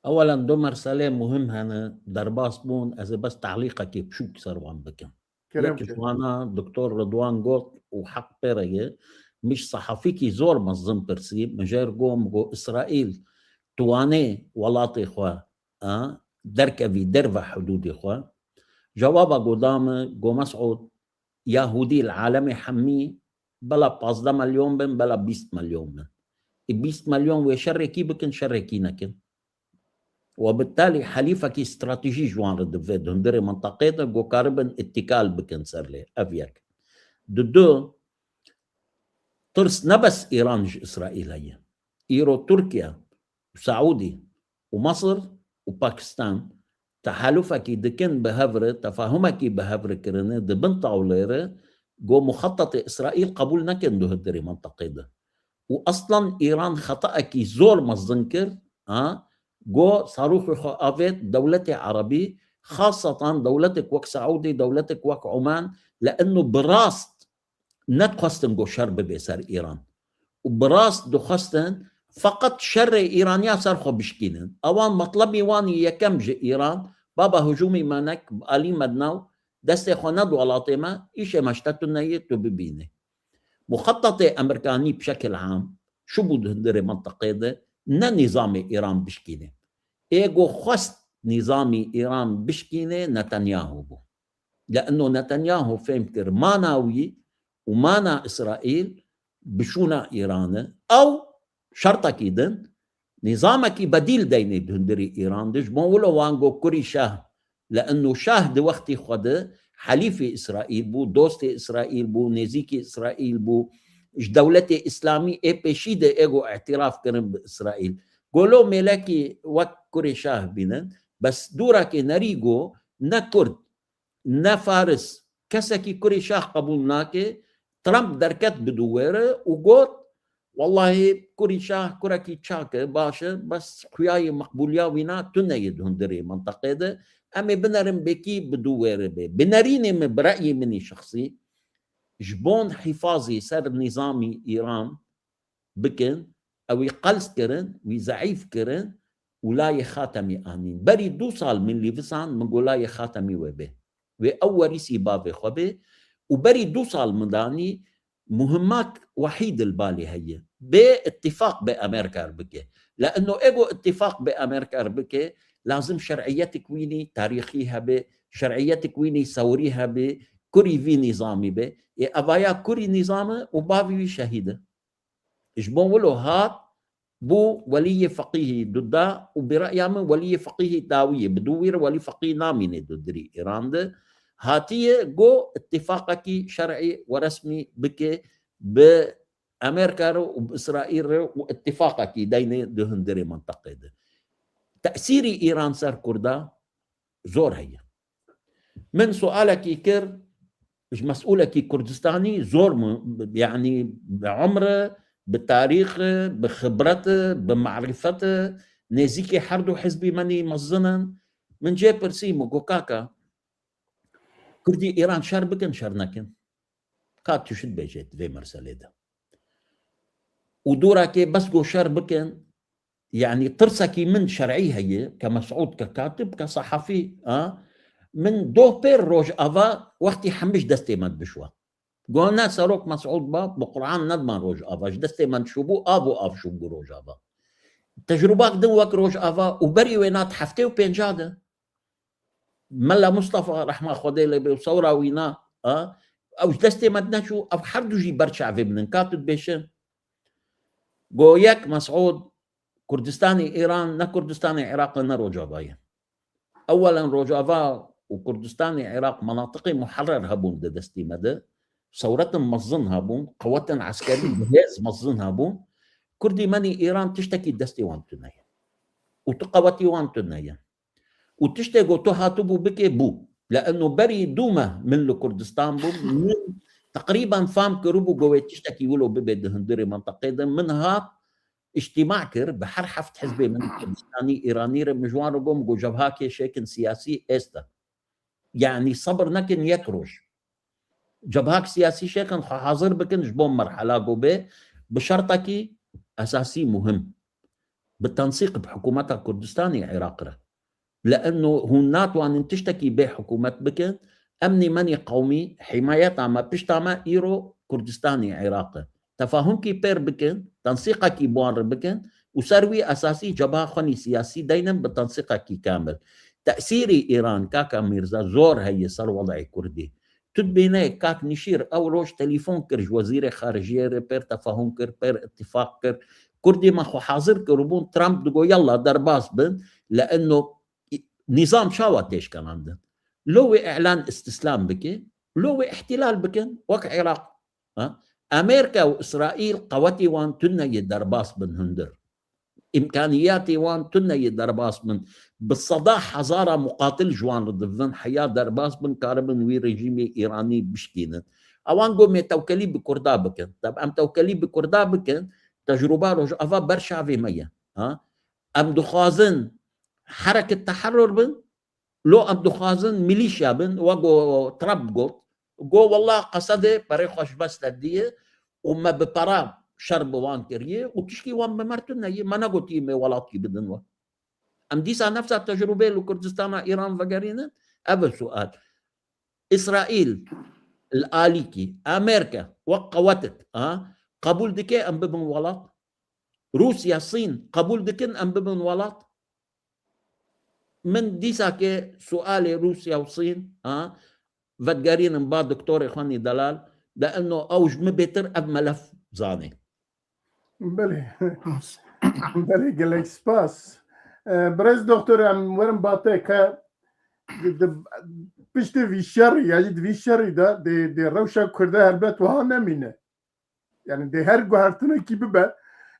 اولا دو مرسله مهم هنا درباس بون از بس تعليقك بشوك سروان بكم وانا دكتور رضوان قلت وحق بيريه مش صحفيكي زور منظم برسي مجار قوم جو اسرائيل تواني ولاطي خوا دركبي درفة حدود اخوا جوابا قدام جو مسعود يهودي العالمي حمي بلا 15 مليون بن بلا 20 مليون بن 20 مليون وشركي بكن شركي نكن وبالتالي حليفك استراتيجي جوان ردفيد هندري منطقتنا جو قاربا اتكال بكن سرلي افيك دو ترس نبس ايران اسرائيل هي ايرو تركيا وسعودي ومصر وباكستان تحالفك دكن بهفر تفاهمك بهفر كرنه دبن طاوليره جو مخطط إسرائيل قبول نكن دو هدري منطقة ده وأصلا إيران خطأكي زور مزنكر جو صاروخ خافت دولة عربي خاصة دولتك وك سعودي دولتك وك عمان لأنه براست نتخستن جو شرب بيسار إيران وبراست دو خستن فقط شر إيرانيا صارخو بشكينن أوان مطلبي واني يكمج إيران بابا هجومي مانك آلي مدناو دستي خوند ولاطيما إيش مشتتو نيتو ببيني مخطط أمريكاني بشكل عام شو بود هندري منطقة ده نظام إيران بشكينه إيجو خست نظام إيران بشكينه نتنياهو بو لأنه نتنياهو فهمكر ما ناوي ومانا إسرائيل بشونا إيران أو شرطك إذن نظامك بديل ديني هندري إيران دش بولو وانجو كوري شاه لأنه شاه دي وقتي خده حليفي إسرائيل بو دوستي إسرائيل بو نزيكي إسرائيل بو دولتي إسلامي بشيدة إيجو اعتراف كرم بإسرائيل قولوا ملاكي وك كوري شاه بينن بس دورك نريجو نا كرد نا فارس كسكي كوري شاه قبولناكي ترامب دركت بدويره وقول والله كوري شاه كوركي تشاكه باشا بس خياي مقبوليا وينا تنيد هندري منطقة ده أمي بنرم بكي بدويره بي بنريني برأيي مني شخصي جبون حفاظي سر نظامي إيران بكن أو يقلس كرن ويزعيف كرن ولا يخاتمي آمين بري 2 سال من اللي فسان من لا يخاتمي وبه وأول ريسي بابي خوبه وبري 2 سال من داني مهمات وحيد البالي هي باتفاق بأمريكا أربكة لأنه إيجو اتفاق بأمريكا أربكة لازم شرعية تكويني تاريخيها بشرعية تكويني ثوريها بكوري في نظامي به أبايا كوري نظامه وبابي شهيدة إجبون ولو هات بو ولي فقيه ضد وبرأيهم ولي فقيه داوية بدوير ولي فقيه ناميني ضدري إيران ده هاتيه جو اتفاقك شرعي ورسمي بك بأمريكا وبإسرائيل واتفاقك ديني دهندري منطقة ده تأثيري إيران سر كردا زور هي من سؤالك كر مسؤولك كردستاني زور يعني بعمره بتاريخه بخبرته بمعرفته نزيكي حردو حزبي مني مظنا من جي برسيمو جوكاكا كردي إيران شر بكن شر نكن كات تشد بيجيت في مرسلة ده ودورا كي بس جو شر بكن يعني ترسكي من شرعي هي كمسعود ككاتب كصحفي من دو بير روج أفا وقتي حمش دستي مد بشوا قلنا سروك مسعود باب بقرآن ندمان روج أفا دستي مد شبو أبو أف شبو روج أفا تجربات دوك روج أفا وبري وينات حفتي وبينجادة ملا مصطفى رحمة خدي لي بصورة وينا أو دستي مدنا شو أو حردو جي برشع في من كاتب بيشن قويك مسعود كردستاني إيران نا كردستاني عراق نا روجافا أولا روجافا وكردستاني عراق مناطق محرر هبون دستي مدى ثورة مظن هبون قوات عسكرية جهاز مظن هبون كردي ماني إيران تشتكي دستي وان تنايا وتقواتي وان تنايا وتشتكي تهاتبو بكي بو لأنه بري دومة من كردستان بو من تقريبا فام كروبو قويت تشتكي ولو ببيد هندري منطقة منها اجتماع كر بحر حفت حزبي من كردستاني إيراني مجوان رقم جو جبهاكي شكل سياسي استا يعني صبر نكن يكروش جبهاك سياسي شكل حاضر بكن جبون مرحلة قوبي بشرطك أساسي مهم بالتنسيق بحكومتها كردستاني عراقرة لأنه هنات وان تشتكي بحكومة بكن أمني مني قومي حمايتها ما بشتاما إيرو كردستاني عراقي تفاهمكي بير بكن تنسيقك بوان بكن وسروي أساسي جبهة خني سياسي دينا بتنسيقك كامل تأثيري إيران كاكا ميرزا زور هي صار وضعي كردي تدبيني كاك نشير أو روش تليفون كرج وزير خارجية بير تفاهم كر بير اتفاق كر كردي ما خو حاضر كربون ترامب دقو يلا درباس بن لأنه نظام شاواتيش كان عندنا لو إعلان استسلام بكي لو احتلال بكن وك عراق أمريكا وإسرائيل قوتي وان تنى درباس بن هندر إمكانياتي وان تنى درباس من بالصداح حزارة مقاتل جوان ضدن حياة درباس بن كاربن وي رجيمي إيراني بشكينة اوان قوم توكلي بكردا بكن طب ام توكلي بكردا بكن تجربه رج افا برشا في مية ها ام دخازن حركه تحرر بن لو ام دخازن ميليشيا بن وقو تراب قوت قو والله قصده بريخوش بس تديه وما ببرا شرب وان كريه وتشكي وان بمرتنا ما نقول مي ولاتي بدن ام ديسا نفس التجربه لكردستان ايران وغيرنا ابل سؤال اسرائيل الاليكي امريكا وقوتت قبول دكي ام ببن ولات روسيا الصين قبول دكن ام ببن ولات من ديسا كي سؤالي روسيا والصين فتقارين بعض دكتور اخواني دلال لانه اوج مبتر اب ملف زاني بله بله گلک سپاس برز دکتر ام ورم باته که پشت ویشر یعنی ویشری دا دی روشا کرده هربت وها نمینه یعنی دی هر گوهرتنه کی ببه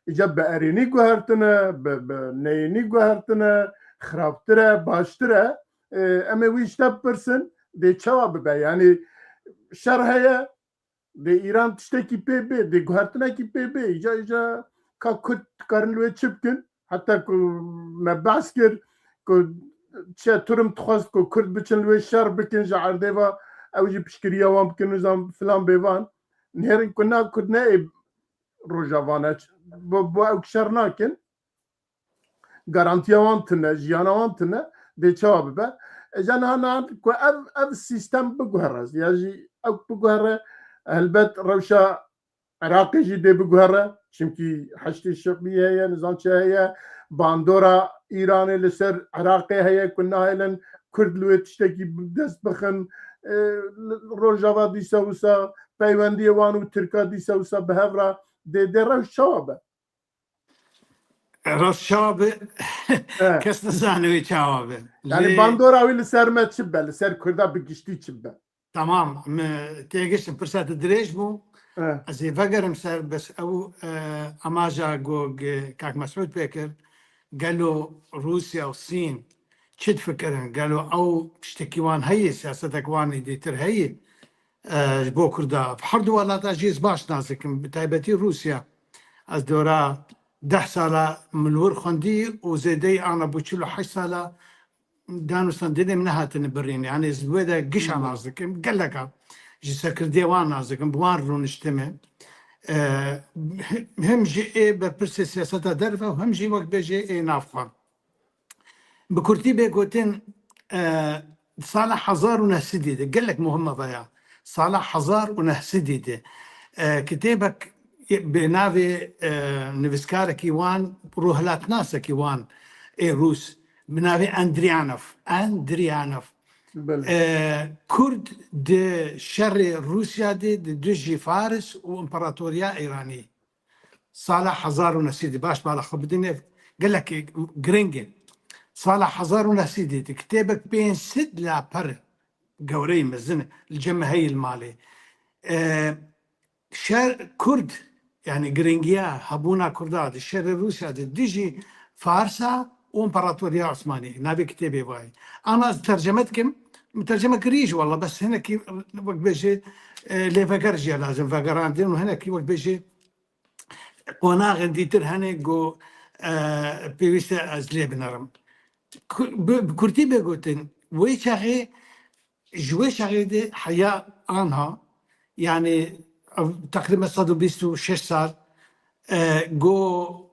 ایجاب به ارینی گوهرتنه به نینی گوهرتنه خرابتره باشتره اما ویشتا پرسن دی چوا ببه یعنی شرحه دی ایران تشتکی پی بی دی گوهرتنه کی پی بی ایجا که کد کارنلوی چپکن حتی که مبعث کرد که چه ترم تخواست که کرد بچن لوی شر بکن جا عرده و اوجی پشکریه وان بکن نظام فلان بیوان نهرین کنا کد نه روژاوانه با اوک شر ناکن گارانتیا وان تنه جیانا وان تنه دی چوا ببه جان هانا که او سیستم بگوهره یعنی او بگوهره البته روشا عراقی جی دی بگوهره چونکی حشتی شقیه هیا نظام چه هیا باندورا ایرانی لسر عراقی هیا کنا هیلن کرد لوی تشتکی دست بخن روژاوا دیسا وسا پیوندی وانو ترکا دیسا وسا به هفرا دی روش شوابه راس شابه کس نزانوی چاوابه یعنی باندورا وی لسر ما چبه لسر کردا بگشتی چبه تمام تيجيش فرصة دريج بو زي فقر مسار بس او اماجا جوج كاك مسعود بيكر قالوا روسيا والصين شد فكرن قالوا او اشتكيوان هي سياستك وان يديتر هي بو كردا بحردوا ولا تاجيز باش نازك بتايبتي روسيا از دورا 10 سالة من ور خندي وزيدي انا بوشلو 8 سالة دانو سندني من هاتن برين يعني زويدا قشا نازك قال لك جي سكر ديوان نازك بوان رون اجتمع هم جي ببرسي سياسة درفة وهم جي وقت بيجي نافقة بكرتي بيقوتين صالح حزار ونهسديدة قال لك مهمة بيا صالح حزار ونهسديدة كتابك بنافي نفسكارك يوان روهلات ناسك يوان روس بنافي اندريانوف كرد دي شر روسيا دي دجي فارس وامبراطوريا ايراني صالح حزار ونسيدي باش بالا خبدني قال لك جرينجن صالح حزار ونسيدي كتابك بين سد لا بر قوري مزنه الجمهورية المالي شر كرد يعني جرينجيا هبونا كرداد الشر روسيا دي دجي فارسا وامبراطورية عثمانية نبي كتابي باي انا ترجمتكم مترجمة كريج والله بس هنا كي وقت بيجي لي فاكرجيا لازم فاكران دين وهنا كي وقت بيجي قناغ عندي ترهني جو بيويستا ازلي بنرم بكرتي بيقولتن ويشاغي جوي شاغي دي حياة عنها يعني تقريبا 126 سال جو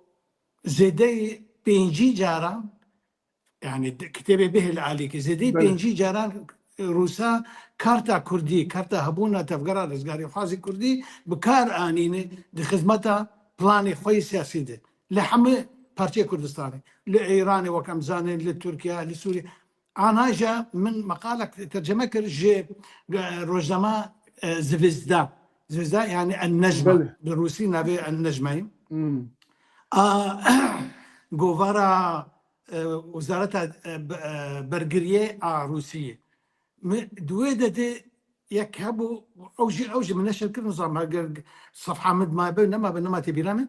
زيدي بينجي جارا يعني كتابي به العالي زيدي بينجي جاران روسا كارتا كردي كارتا هبونا تفقرا رزقاري وحازي كردي بكار آنيني دي خدمتا بلاني خوي سياسي دي لحمي بارتيا كردستاني لإيراني وكمزاني لتركيا لسوريا أنا جا من مقالك ترجمة كرجي روزما زفزدا يعني النجمة بالروسي نبي النجمين جوفارا وزارة برقرية روسية دويدة دي يكهبوا أوجي من نشر كل نظام صفحة مد ما بينما تبيرامي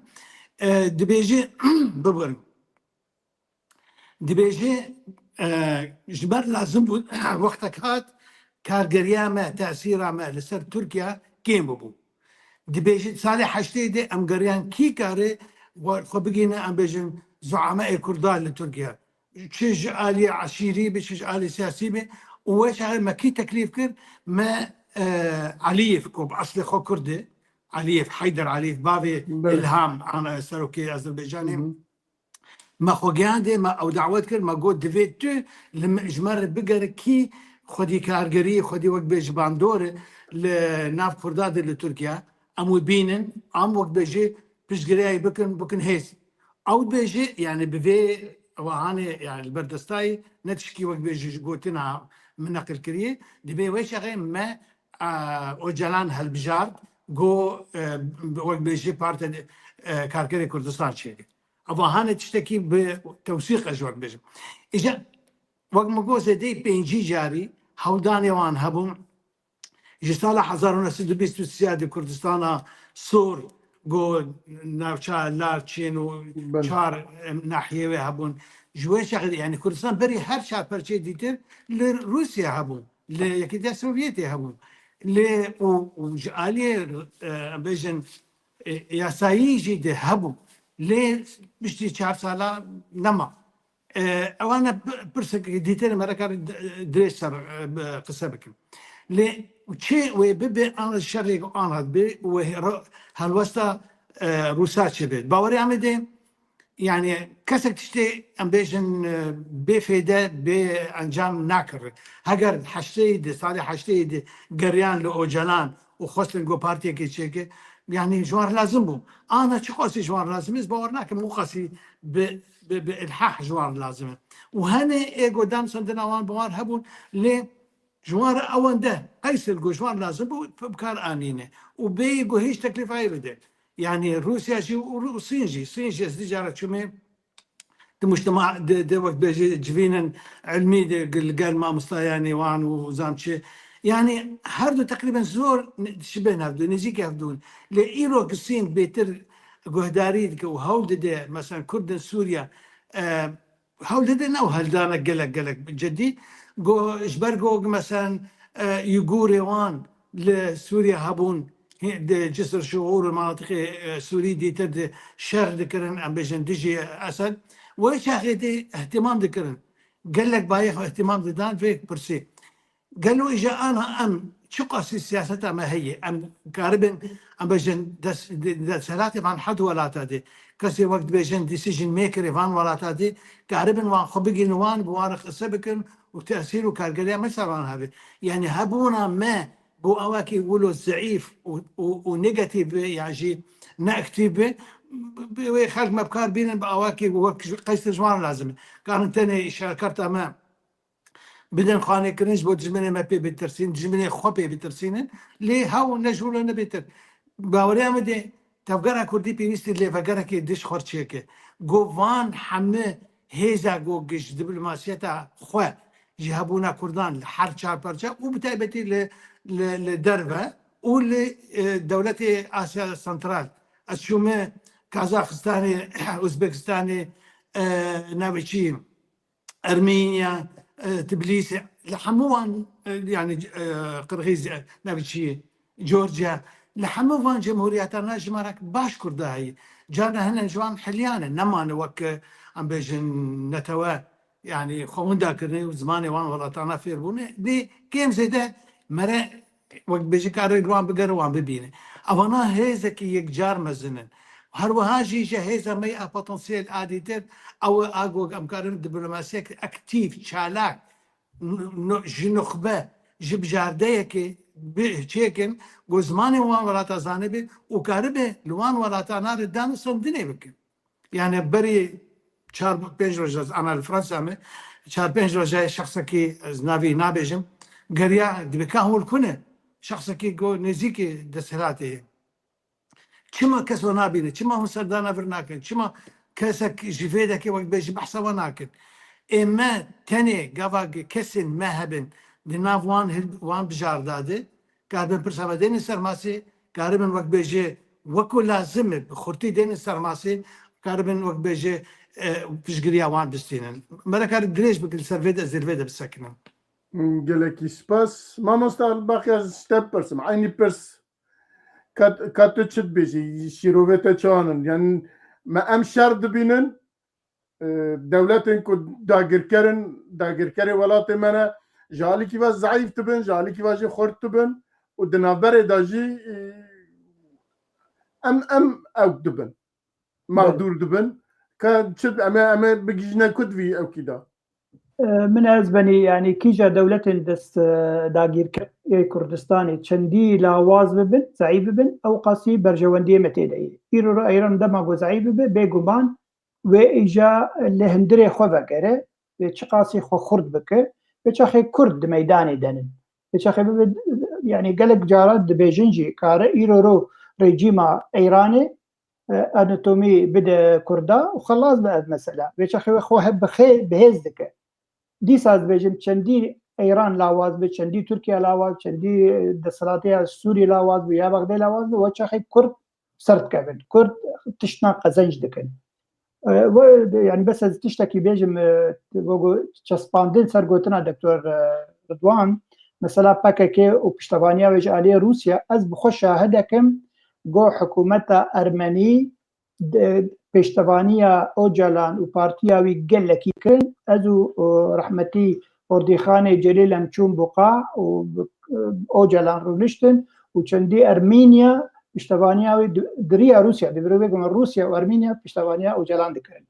دبيجي ببغر دبيجي جبر لازم وقتك هات كارجريا ما تأثيرها ما لسر تركيا کێم ببوو دبێژێت ساڵی حشتێ دێ ئەم گەریان کی کارێ خۆ بگینە ئەم بێژن زعماء کوردان لە تورکیا چێژ ئالی عشیری بێ چێژ ئالی سیاسی بێ وەش مەکی تەکلیف کرد مە علیف کۆ ئەسلی خۆ کوردێ علیف حیدر علیف بابێ ئلهام سەرۆکی ئەزەربایجانێ ما خۆگیان دێ ما ئەو داوت کرد ما گۆ دەوێت تو لە ژمارە بگەرە کی خودی کارگەری خودی وەک بێژ باندۆرە لە ناف کوردادە لە تورکیا ئەمووی بینن ئەم وەک بێژێ پشتگیریایی بکن هێز ئەو بێژێ یعنی بڤێ ئەوانێ یعنی بەردەستایی نەتشکی وەک بێژ گوتنا من نەقلکردیە دەبێ وەی شەغێ مە ئۆجەلان هەلبژارد گۆ وەک بێژێ پارتە کارگەری کوردستان چێگە ئەوانە تشتێکی تەوسیقە ژوەک بێژم ئیجا وەک مگۆزە دەی پێنجی جاری هەولدانێوان هەبوون ji sala 1923 Kurdistan'a sor go navça Larçin û çar nahiyê ve hebûn ji wê şexlê yani Kurdistan berî her çar perçê dîtir li Rusya hebûn li Yekîtiya Sovyetê hebûn lê û ji aliyê bêjin yasayî jî de hebû lê piştî 4 sala nema ewana pirsek dîtir me re kar dirêj ser qise bikim lê çê wê bibe an şerê an hat bê wê helwesta Rûsa çêbê bawerê em ê de yani kesek tiştê em bêjin bêfêde bê encam nakir heger heşteyê de salê heşteyê de geriyan li Ocalan û xwestin got partiyekê çêke yani ji wan lazim bû ana çi qasî ji wan lazim ez bawer nakim û qasî bi ilhah ji wan lazim e û henê ê godam sendina wan bi wan hebûn lê جوار ئەوەندە قەیسل گۆژوان لازم بوو بکار ئانینێ و بێ گۆ هیچ تەکلیفایی بدێت یعنی رووسیاژی و سینژی ئەس دیجارە چومێ مجتمع وەک بێژێ جوینن علمی گەل مامۆستایانی وان و زام چێ یعنی هەردوو تقریبا زۆر شبێ هەفتوو نزیکی هەفتوون لێ ئیرۆ سین بێتر گۆهداری دکە و هەوڵ دەدێ مەسەن کوردن سووریا هەوڵ دەدێ نەو هەلدانە گەلک جدی ji ber got mesela Yugurê wan li Sûriye hebûn cisr şuur manatiqê Sûrî dîtir de şer dikirin em bêjin dijî Esed wê şexê de ihtimam dikirin gelek bayê xwe ihtimam didan vê pirsê gelo îja ana em çi qasî siyaseta me heye em karibin em bêjin desthilatê van hed welata de kesê wek dibêjin decision makerê van welata de karibin wan xwe bigînin wan bi wan re qise bikin وتأثير وكارجريا مثلا هذا يعني هبونا ما بو أواكي يقولوا ضعيف ونيجاتيف يعني نأكتيف ويخلق مبكار بين بأواكي وقيس جوان لازم كان تاني شركات ما بدن خانة كرنج بود جمنة ما بي بترسين جمنة خوبي بترسين ليه هاو نجولة نبتر باوري أمدي تفكرها كردي بيستي اللي فكرها كي دش خرشيكه جوان حمه هيزا جوجش دبلوماسيته خواه جهبونا كردان لحر چار پرچه و بتایبتی لدربه و لدولت آسیا سنترال اشومه کازاخستانی ازبکستانی ناوچی ارمينيا تبليس لحموان يعني قرغيز ناوچی جورجيا لحموان جمهورياتنا جمارك باش كرداهي جانا هنا جوان حليانا نما نوك ام بيجن نتوا يعني خووندا كرني وزماني وان ولاتانا فيربوني دي كيم زيدا مرة وقت بيجي كاري روان بقر وان ببينه اوانا هيزا كي يكجار مزنن هر وهاجي جهيزا مي بوتنسيال اديتر او اغو امكارن دبلوماسيك اكتيف شالاك جنخبه جب جارديه كي بچيكن غزماني وان ولاتا زانبي وكاربه لوان ولاتانا ردان سندني بكن يعني بري 4-5 روز انا الفرنسا مي 4-5 روز شخصا كي نافي نابجم قريا دبكا هو الكونه شخصا كي جو نزيكي دسهلاتي كما كسو نابينه كما هو سردانا فرناكن كما كسك جفيدا كي وقت بيجي بحثا وناكن اما تاني قفا كسن مهبن دناف وان بجار دادي كاربن برسامة ديني سرماسي كاربن وقت بيجي وكو لازم بخورتي ديني سرماسي كاربن وقت بيجي پشگیری آوان بستینن مرکار دريج بکن سرویده زرویده بسکنن گلکی سپاس ما مستقل باقی از ستپ پرسم عینی پرس كات تشد بيجي شيروفيتا چانن يعني ما ام شرط بينن دولتين كو داگر كرن ولات منا جالي كيفا ضعيف تبن جالي كيفا جي خرد تبن ودنابر داجي ام او دبن مغدور دبن كان تشد اما بجينا كدفي او كده من ازبني يعني كيجا دولة دست داگیر كردستاني چندي لاواز ببن ضعيف ببن او قاسي برجواندية متيدئي ايرو ايران دماغو ضعيف ببن بيگومان و ايجا لهندري خو بگره و چقاسي خو خرد بك و چاخي كرد ميداني دنن و چاخي يعني قلق جارات دبيجنجي كاره ايرو رو ريجيما ايراني اناتومي بدا كردا وخلاص بقى المسألة و چاخي خو هب بخير بهز دكه دي ساز بيجم چندي ايران لاواز به چندي تركيا لاواز چندي دسلاتي سوري لاواز به يا بغداد لاواز و چاخي كرد سرد كابن كرد تشنا قزنج دكن يعني بس تشتكي بيجم چسپاندن سرگوتنا دكتور رضوان مثلا باككي و پشتوانيا وج عليه روسيا از بخوش شاهدكم جو حكومة ارمني پشتوانيا اوجلان و پارتياوي گلكي كن ازو رحمتي ارديخاني جليل امچون بقاع و اوجلان رونشتن و چندي ارمينيا پشتوانياوي دريا روسيا دبروبيگم روسيا و ارمينيا پشتوانيا اوجلان دكرن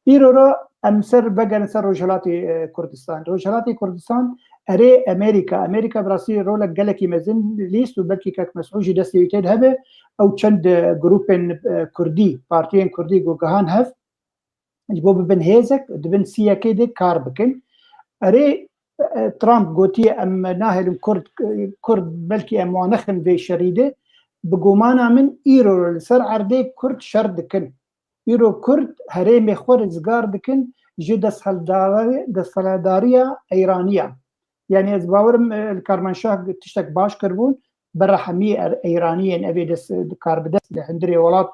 ايرو امسر بگن سر روجلاتي كردستان روجلاتي كردستان اري امريكا براسي رولا گلكي مزن ليست و بلكي كك مسعوجي دستي يتد هبه او چند جروبن كردي بارتيين كردي گوگهان هف جبو ببن هيزك دبن سياكي دي كار بكن اري ترامب قوتي ام ناهل كرد بلكي ام وانخن في شريده بقومانا من ايرو لسر عردي كرد شردكن ايرو كرد هريمي خور زقار دكن جي دسالدارية ايرانية يعني از باورم الكرمانشاه تشتك باش كربون برحمية ايرانية ابي دس كاربدس لهندري ولات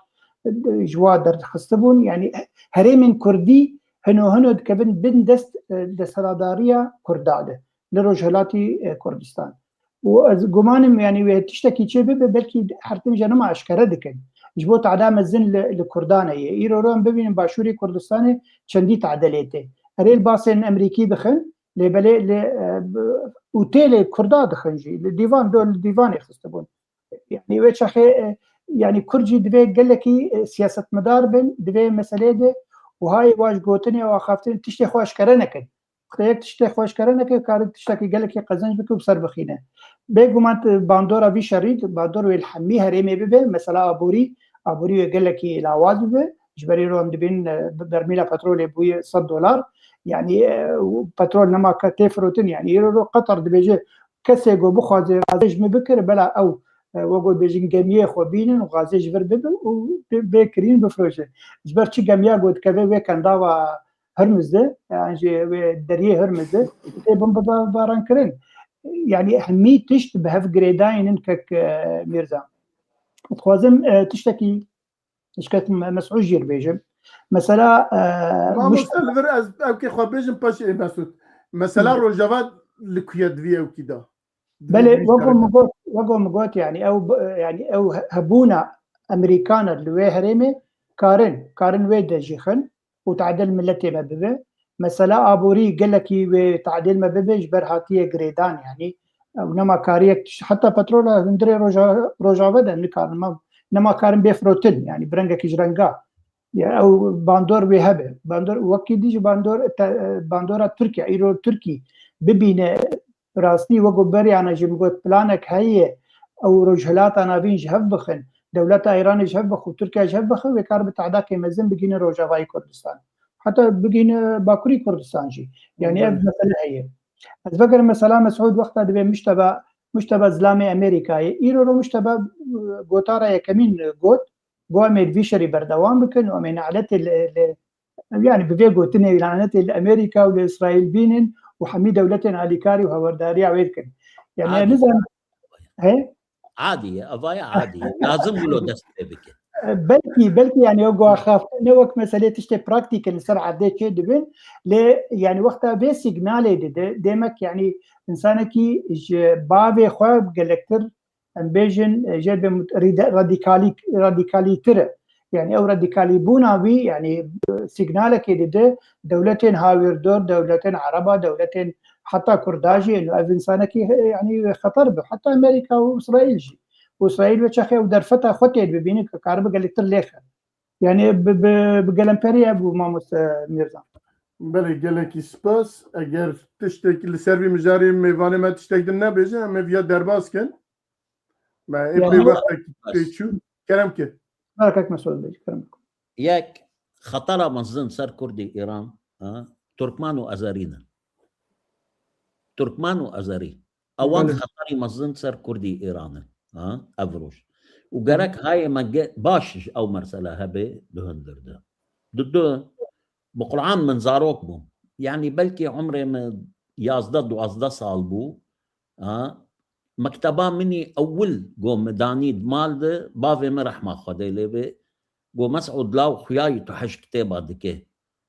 جواد در خستبون يعني هريمن كردي هنو دكبن بن دسالدارية كرداده لروجهلاتي كردستان و گمانم يعني تشتكي شيء بلكي حرتم جنما اشكره دكن جبو تعدام الزن لكردانه ايرو روم ببين باشوري كردستاني چندي تعدليته اريل باسن امريكي دخن لبلي اوتيل كردا دخنجي الديوان دول الديوان يخستبون يعني ويشخي يعني كرجي دبي قال لك سياسه مدار بن دبي مساله ده وهاي واش قوتني واخافتين تشتي خوش كرنك خيك تشتي خوش كرنك كار تشتكي قال لك قزنج بك بسر بخينه بيغمانت باندورا في شريط باندور والحمي هريمي ببه مثلا ابوري قال لك لاواز به جبري روم دبين برميل بترول بوي $100 يعني بترول نما كتفروتن يعني يرو قطر دبيجي كسيغو بخوازي غازج مبكر بلا او وقول بيجين جميع خوبين وغازج فربب وبكرين بفروشه جبرتي جميع قد كذا وكان داوا هرمزه يعني دريه هرمزه بمبا باران كرين يعني همي تشتبه في جريداين كك ميرزا تخوازم تشتكي اشكت مسعود جير بيجم مثلا مش تقدر او كي خو بيجم باش مسعود مثلا روجافات لكيد في او كده بل وقو مقوت يعني او هبونا امريكانا اللي هرمي كارن ويدا جيخن وتعدل ملتي مببه مثلا ابوري قال لك وتعديل مببه جبر هاتيه جريدان يعني او نما كاريك حتى بترول هندري روجافدا نما كارن بيفروتن يعني برنجك جرنجا يعني او باندور بهبه باندور وكي ديج باندورا تركيا ايرو تركي ببين راستي وقبري انا جمقوت بلانك هي او رجهلات انا بين جهب بخن دولة ايران جهب بخ وتركيا جهب بخ وكار بتعداك مزن بقين روجافاي كردستان حتى بقين باكوري كردستان جي يعني مثلا هي اتذكر مثلا مسعود وقتها دبي مشتبه زلامي امريكا ايرو مشتبه قوتارا يكمين قوت قوامي فيشري بردوام بكن ومن عادت يعني بفيجو تني لعنات الامريكا والاسرائيل بينن وحمي دولتين عليكاري وهورداريا ويركن يعني نزل هي عادية أبايا عادية لازم له دست بك بلكي يعني يوقع خاف نوك مسألة تشتي براكتيكال سرعة دي شيء دبن ل يعني وقتها بي سيجنال ديمك يعني إنسانكي بابي خواب جلكتر ام بيجن جد راديكالي ترى يعني او راديكالي بوناوي يعني سيجنالك يدي دولتين هاوير دور دولتين عربة دولتين حتى كرداجي انه انسانك يعني خطر به حتى امريكا واسرائيل جي واسرائيل وشخي ودرفتها خوتي ببينك كهرباء قال لك ليخ يعني بقلمبري ابو ماموس ميرزا بله گلکی سپاس اگر تشتک لسروی مجاری میوانه ما تشتک دن نبیجه اما ویا درباز کن ما ابی وقت پیچو کرم که باركك مسؤول بيجي كرمك ياك خطر مزن سر كردي إيران تركمان وأزارينا تركمان وأزاري أوان بله. خطري مزن سر كردي إيران أفروش وقرك هاي ما باش أو مرسلة هبه دهندر ده ضده بقرعان من زاروك بو يعني بلكي عمري من يازدد وازدد صالبو مكتبا مني أول جو مدانيد مال ده بافي مرح ما خدي لبي جو مسعود لاو خياي تحش كتابة دكي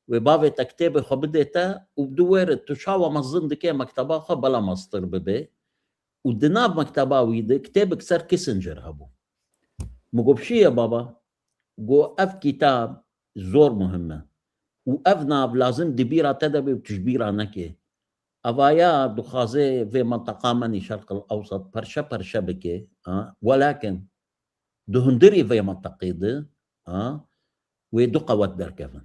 وبافي تكتابة خبدتا وبدوير تشاوى مزن دكي مكتبا خا بلا مصدر ببي ودناب مكتبا ويدي كتاب كسر كيسنجر هبو مقبشي يا بابا جو اف كتاب زور مهمة واف ناب لازم دبيرة تدبي وتشبيرة نكي أفايا دخازي في منطقة مني شرق الأوسط برشا بكي ولكن دهندري في منطقة دي ودقوات دركفن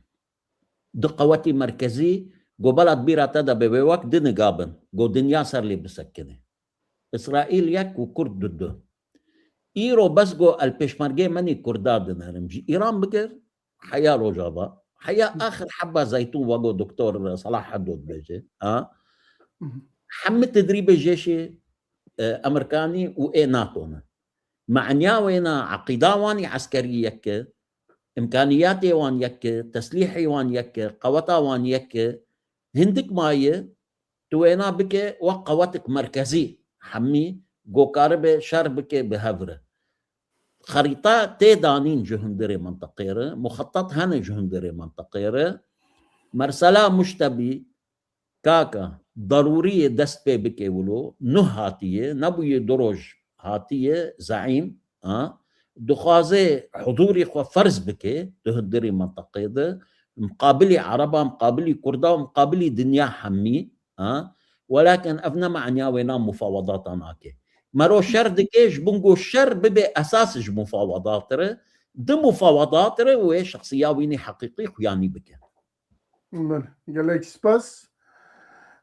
دقواتي مركزي جو بلد بيرا تدا بوقت دي نقابن جو دنيا صار لي بسكنه إسرائيل يك وكرد ضده إيرو بس جو البشمرجي مني كرداد نرمجي إيران بقر حيا روجابا حيا آخر حبة زيتون وجو دكتور صلاح حدود بيجي حمل تدريب الجيش امريكاني واي ناتونا معنيا وينا عقيده واني عسكريه يك امكانياتي وان يك تسليحي وان يك قوتا وان يك هندك ماي توينا بك وقواتك مركزي حمي جو كاربه شربك بهفره خريطه تيدانين جهندري منطقيره مخطط هن جهندري منطقيره مرسلا مشتبي كاكا ضرورية دست بي بكي ولو نه هاتية نبوي دروج هاتية زعيم دخازي حضوري خو فرز بكي تهدري منطقة ده مقابلي عربة مقابلي كردا مقابلي دنيا حمي ولكن أفنا معنيا وينا مفاوضات ناكي مرو شر دكيش بنقو الشر ببي أساسج مفاوضات ده مفاوضات وهي شخصية ويني حقيقي خياني بكي قال لك سباس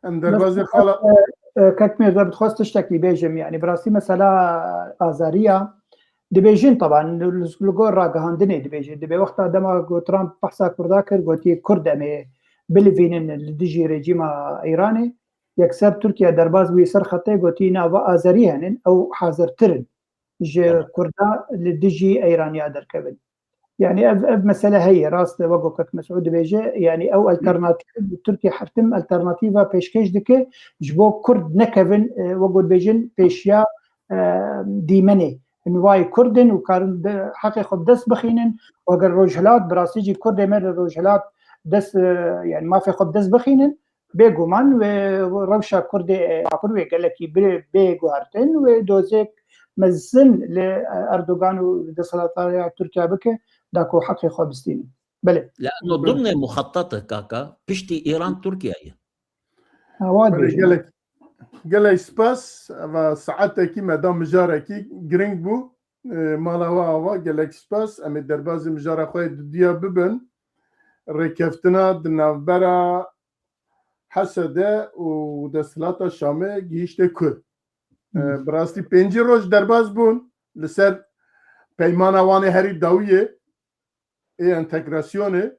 اندربازي خاله كتمير ضربت خواست تشتكي بيجم يعني براسي مسألة آزارية دبيجين طبعا لقول راقهاندني دبيجين دبي وقتها دما ترامب بحثا كردا كر قوتي كرد امي بلفين اللي ديجي ريجيم ايراني يكسر تركيا درباز ويسر خطي قوتي ناوا آزاري هنن او حاضر ترن جي كردا اللي ديجي ايرانيا دركبن يعني مسألة هي راس وقفت مسعود بيجي يعني او الترناتيف تركيا حرتم الترناتيفا بيشكش دكه جبو كرد نكفن وقود بيجن بيشيا ديمني نواي كردن وكان حقيقة دس بخينن وقال روجهلات براسيجي كرد مر روجهلات دس يعني ما في خد دس بخينن بيجومان وروشا كرد عقروي قال لك بيجو هرتن ودوزيك مزن لاردوغان ودسلطه تركيا بك داكو حقي خابستين بله لانه ضمن مخططه كاكا بشتي ايران تركيا قال لك سباس ساعتك مدام مجاركي جرينج بو مالاوا قال لك سباس ام درباز مجار خويا ديا ببن ركفتنا دنافبرا حسده ودسلاتا شامه گیشته کو براستی پنجی روز درباز بون لسر پیمانه وانه هری داویه ای انتگراسیونه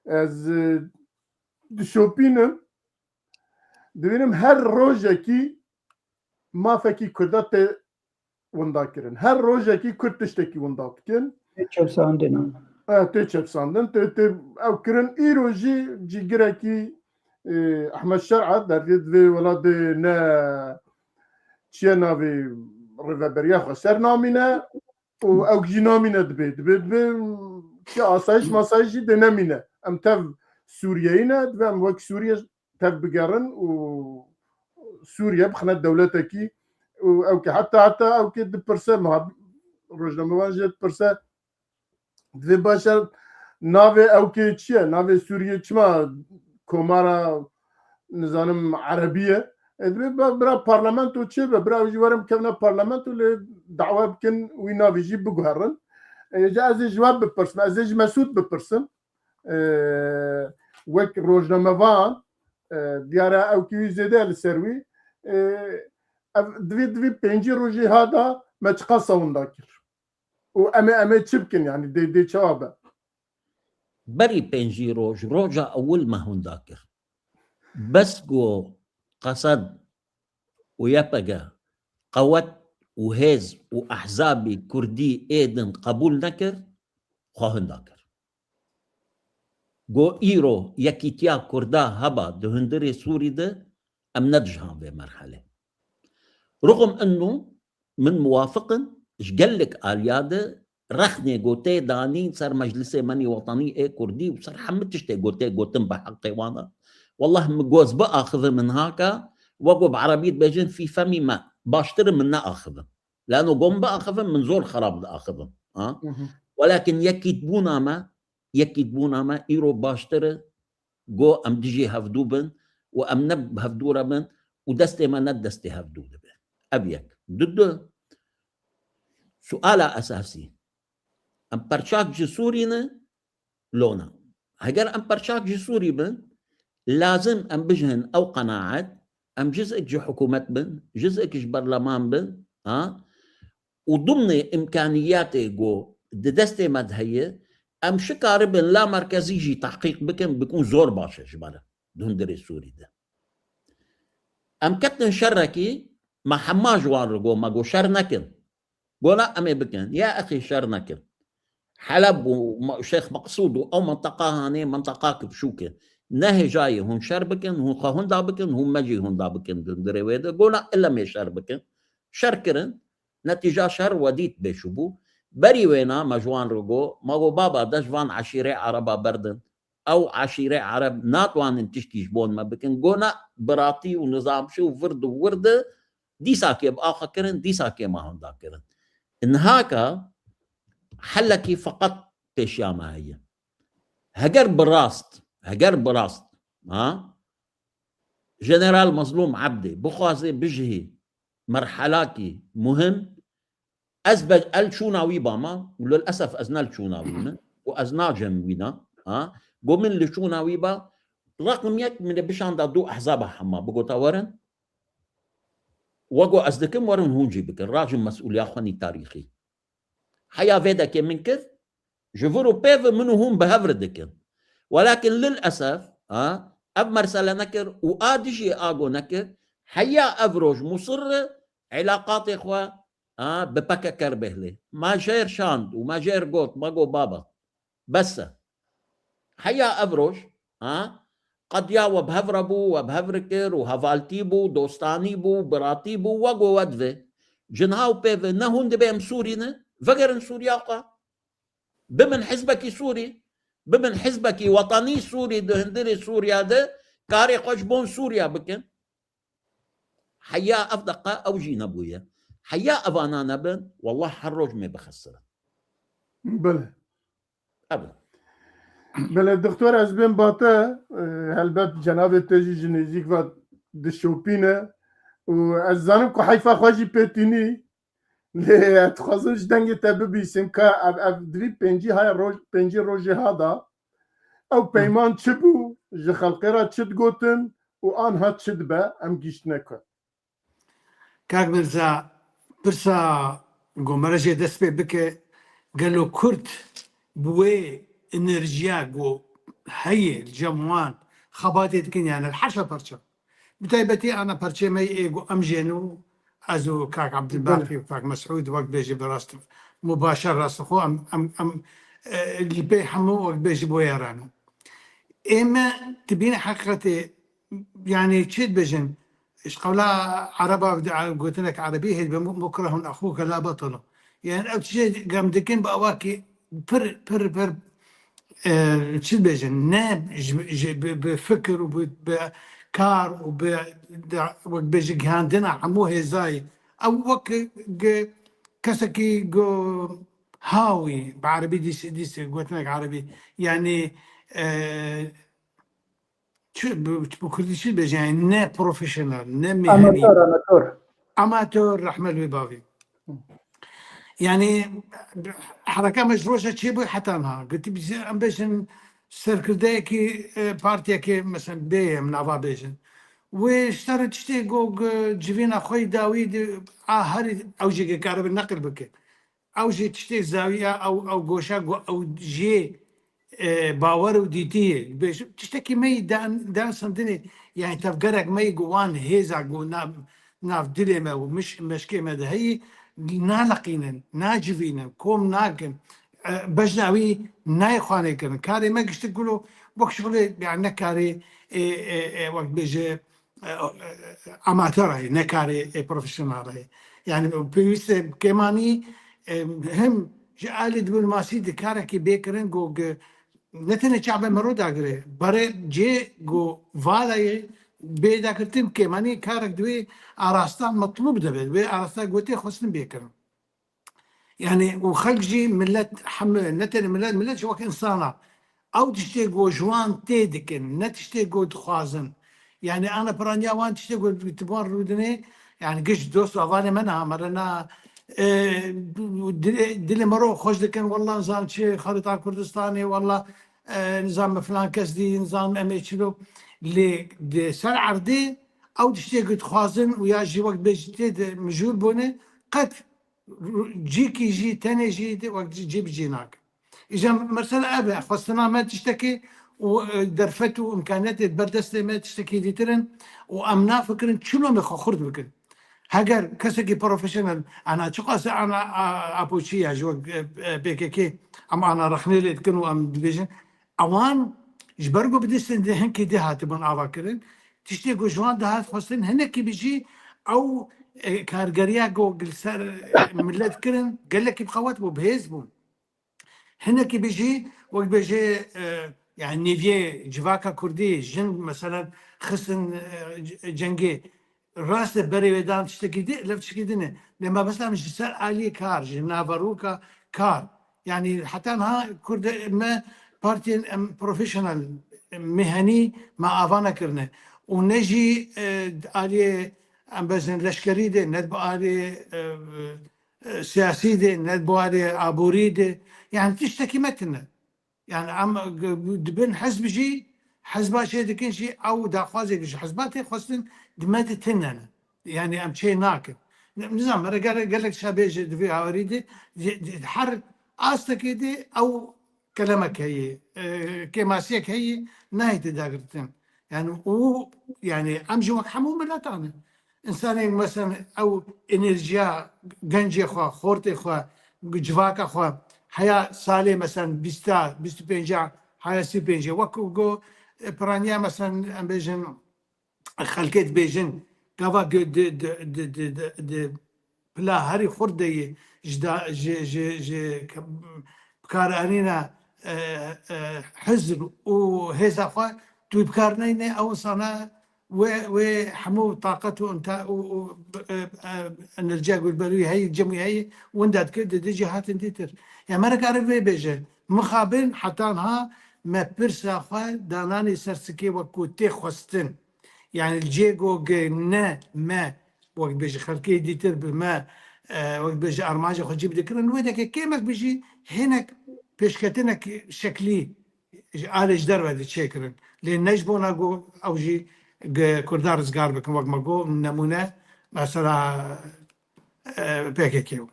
از دشوپینم دوینم هر روزه کی ما فکی کردات وندا کرن هر روزه کی کردشتکی وندا کن چه ساندن تيتشف ساندن او كرن ايروجي جيجراكي احمد شرعه داريد في ولاد نا تشينا في ريفابريا خسر نامينا او جينامينا دبيت كي اسايش مسايش دينامينا ام تاف سورياينا دفهم وك سوريا تاف بقرن و سوريا بخنا دولتكي اوكي حتى اوكي دبرسه ما روجنامه واجد برسه دفي باشر نافي اوكي تشي نافي سوريا تشما كومارا نظام عربيه برا بارلمانتو تشي برا جوارم كنا بارلمانتو اللي دعوه بكن وينا بيجي بقهرن جا از جواب بپرسم از مسعود بپرسم وك روجنامه وان دیاره اوکی زده لسروی دوی پنجی روزی هادا مچقا سوندا کر و امه چی بکن يعني دي جوابه بري بنجي روجا أول ما هون ذاكر بس جو قصد ويبقى قوت وهز وأحزابي كردي إيدن قبول نكر خواهن ذاكر جو إيرو يكيتيا كردا هبا دهندري سوري ده أم ندجها بمرحلة رغم أنه من موافق شقلك آليادة رخني قوتي دانين صار مجلسي مني وطني ايه كردي وصار حمتشتي قوتن بحقي وانا والله مجوز بأخذ من هاكا وقو بعربية بيجن في فمي ما باشتري منا أخذ لأنه قوم بأخذ من زور خراب دا أخذ ولكن يكيدبونا ما إيرو باشتري قو أم ديجي هفدوبن وأم نب هفدورا من ودستي ما ندستي هفدوبن أبيك ضد سؤال أساسي أم برشاك جسورينا لونا هجر أم برشاك جسوري بن لازم أم بجهن أو قناعات أم جزءك جو حكومة بن جزءك جو برلمان بن وضمن إمكانياتي جو دستي مدهية أم شكار بن لا مركزي جي تحقيق بكم بيكون زور باشا جبالة دون دري السوري ده أم كتن شركي ما حماج وارغو ما جو شر نكن قولا أمي بكن يا أخي شر نكن حلب وشيخ مقصود أو منطقة هاني منطقة بشوكة نهي جاي هون شر بكن هون خهون دا بكن هون مجي هون دا بكن دندري ويدا قولا إلا مي شر بكن شر كرن نتيجة شر وديت بيشبو بري وينا مجوان رغو ماغو بابا دجوان عشيري عربا بردن أو عشيري عرب ناتوان انتشتيش بون ما بكن قولا براتي ونظام شو فرد وورد دي ساكي بآخا كرن دي ساكي ما هون دا كرن إن هاكا حلكي فقط بيشياما هي هجر براست جنرال مظلوم عبدي بخوازي بجهي مرحلاكي مهم أزبج الشوناوي باما وللأسف أزنا الشوناوينا وأزنا جنوينا قومن لشوناوي با رقم يك من بشان دادو أحزاب حما بقو تاورن وقو أزدكم ورن هونجي بك الراجل مسؤول ياخواني تاريخي حيا فيدك منكر جفرو بيف منو هم بهفردك ولكن للأسف أب مرسلة نكر وآدجي آغو نكر حيا أفروج مصر علاقات إخوة ببكا كربهلي ما جير شاند وما جير قوت ما قو بابا بس حيا أفروج قد ياو بهفربو وبهفركر وهفالتيبو دوستانيبو براتيبو وقو ودفي جنهاو بيف نهون دبيم سورينا فقرن سوريا بمن حزبك سوري بمن حزبك وطني سوري دهندري سوريا ده كاري قشبون سوريا بكن حيا أفدقا أو جينا بويا حيا أفانا نبن والله حروج ما بخسر بله أبدا بله دكتور أزبين باتا هلبت جناب تجي جنيزيك و دشوبينه وأزانم كو حيفا خواجي بيتيني لی تخصص دنگ تبه بیسیم که اف دوی پنجی روژی هادا او پیمان چه بو جه خلقی را چه گوتن و آنها چه به ام گیشت نکن كاك مرزا برسا قومرجي دس بك قالوا كرت بوي انرجيا قو هي الجموان خباتي تكن يعني الحشا برشا بتايبتي انا برشا ما يقو امجنو ازو كاك عبد الباقي وكاك مسعود وقت بيجي براست مباشر راست اخو ام اللي بيحمو وقت بيجي بويرانو اما تبين حقيقتي يعني تشد بجن ايش قولا عربة قلت لك عربي هي مكره اخوك لا بطله يعني او تشد قام دكين باواكي بر تشد بجن ناب بفكر وبكار وقت بيجي عندنا عموه زاي او وك كسكي جو هاوي بعربي ديس قلت لك عربي يعني شو بكل شيء بيجي يعني نا بروفيشنال نا مهني اماتور اماتور رحمه البابي يعني حركه مجروشه شيء حتى انا قلت بيجي ام بيجن سيركداكي بارتيكي مثلا بي من ابا بيجن واشترت تشتي جوج جبين اخوي داويد هاري او جي كهرب النقل بك او جي تشتي زاويه او جوشا او جي باور وديتي باش تشتكي مي دان صندني يعني تفقرك مي جوان هيزا جو ناف دلما ومش مشكي مدى هي نالقينا ناجفينا كوم ناكن بجناوي ناي خواني كن كاري ما قشت تقولوا وقت شغلي يعني نكاري وقت بيجي اماتور نكاري بروفيشنال يعني بيست كماني هم جالي دبل ماسي دكاركي بيكرن جو نتنه شعب مرود اگره برای جه گو والای بیدا کرتیم که مانی کارک دوی آراستان مطلوب دبید و آراستا گوتی خواستن بیکرن يعني وخلق جي ملت حمل نتن ملت شو وك انسانه او تشتي جو جوان تيدكن نتشتي جو دخوازن يعني انا برانيا وان تشتي جو تبون رودني يعني قش دوست افاني منها مرنا دلي مرو خوش دكن والله نظام شي خريطه كردستاني والله نظام فلان كسدي نظام اميتشلو اللي دي سر عردي او تشتي جو دخوازن ويا جي وقت بيجي مجهول بونه قد جيكي جي تاني جي وقت جيب جيناك إذا مرسل أبا خصنا ما تشتكي ودرفته إمكانيات بردست ما تشتكي ديترن وأمنا فكرن شنو مخ خرد بكن هاجر كسكي بروفيشنال أنا شقاس أنا أبوشي أجوا بيكي أما أنا رخني لي كانوا أم ديفيجن أوان جبرقو بدستن دهن كي دهات من أفكرن تشتكي جوان دهات خصن هناك بيجي أو كارجريا جو جلسار ملات كرن قال لك بخوات بهزبون هنا كي بيجي وقت بيجي يعني نيفيه جواكا كردي جن مثلا خصن جنگي راس بري ودان تشتكي دي لا تشتكي دي لما بس مش سال علي كار جنافروكا كار يعني حتى ها كرد ما بارتي بروفيشنال مهني ما افانا كرنا ونجي علي ام بزن لشكري دي ندبو علي سياسي دي ندبو علي عبوري دي يعني تشتكي متنا يعني عم دبن حزب جي حزبات شيء دكين شيء او داخوازي شيء حزباتي خصن دمات تننا يعني ام شيء ناكل نظام قال لك شابيج دفي اريدي حر استك دي او كلامك هي كماسيك هي نهايه داغرتن يعني و يعني امجي حموم لا تعني انسان مثلا او انرجيا گنجي خو خورتي خو جواكا خو حياة سالي مثلا 25 حياة 35 وكو جو برانيا مثلا ام بيجن خلقت بيجن كافا د بلا هري خردي جدا جي بكار انينا حزب وهيزا خو تو بكارنينا او صنا و حمو طاقته انت النرجع والبلوي هي الجمعيه هي وندات كده دي جهات انتر يعني مرك عارف بيجي مخابن حتى ها ما برسا خو داناني سرسكي وكوتي خستن يعني الجيجو نا ما وقت بيجي خلقي ديتر بما وقت بيجي ارماجه خو جيب ذكر وينك كيمك بيجي هناك بيشكتنك شكلي عالج دربه تشكرن لان نجبونا جو او جي كردار زغار بكم وقت ما جو نمونه مثلا بيكيو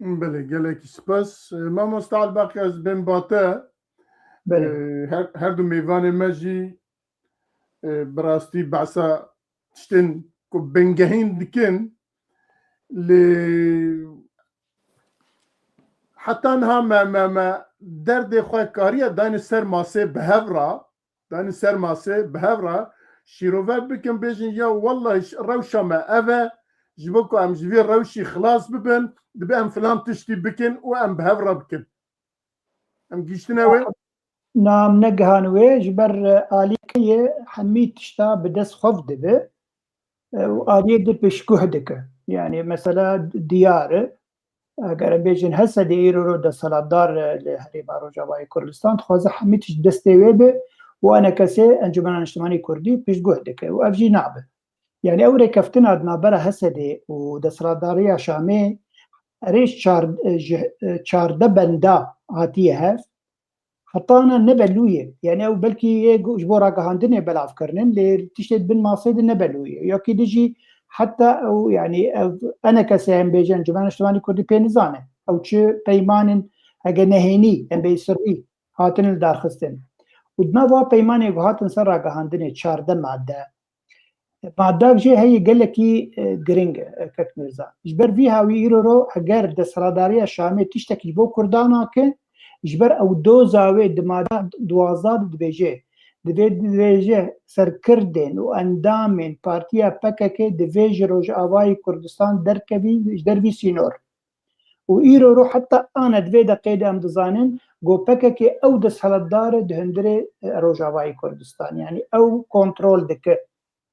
بله گلک سپاس ما مستعد باقی از بن باته هر دو میوان مجی براستی بعثا تشتن کو بنگهین دکن ل حتى انها ما درد خواه کاریه دان سر ماسه بهورا شیروه بکن بیجن یا والله روشا ما اوه جبوكو ام جبير روشي خلاص ببن دبي ام فلان تشتي بكن وام بهورا بكن ام جيشتناوي نام نجهانوي جبر آليكية حميد تشتا بدس خوف دبي وآلية دي بشكوه دكا يعني مثلا ديار اگر بیجن هسه دی ایرو رو دستهلاتدار لهرێما ڕۆژاوای کوردستان خوازە هەمیتش دەستێوێ بێ و ئەنە کەسێ ئەنجومەنە نیشتیمانی کوردی پیشگوه دەکەی و ئەڤژی نابێ یعنی ئەو ڕێکەفتنە نابەرە هەسە دێ و دەسەڵاتداریە شامێ ئەرێش چاردە بەندا هاتیە هەف حتانە نەبەلوویە یعنی ئەو بەلکی ji بۆ ڕاگەهاندنێ بەلافکردن لێ تشتێت بن ماسێدە نەبەلوویە یاکی دژی حتى او يعني انا كسام بيجن جماعه اجتماعي كردي بينزانه او تشي بيمان اگه نهيني ام بيسري هاتن الدارخستن ودنا وا بيمان هاتن سر راگهاندنه 14 ماده جي هي قالكي جرينج كت مرزا جبر فيها ويرو اگر دسراداريه شامي تشتكي بو كردانا كه جبر او دو زاويه دماده دوازاد دبيجه دبيجه سرکردن و اندامن پارتیا پکک دبيجه روجاوای کردستان دربي سينور و ایرو رو حتى انا دبيده قيد ام دزانن گو پکک او دسهلدار دهندره روجاوای کردستان يعني او كنترول دك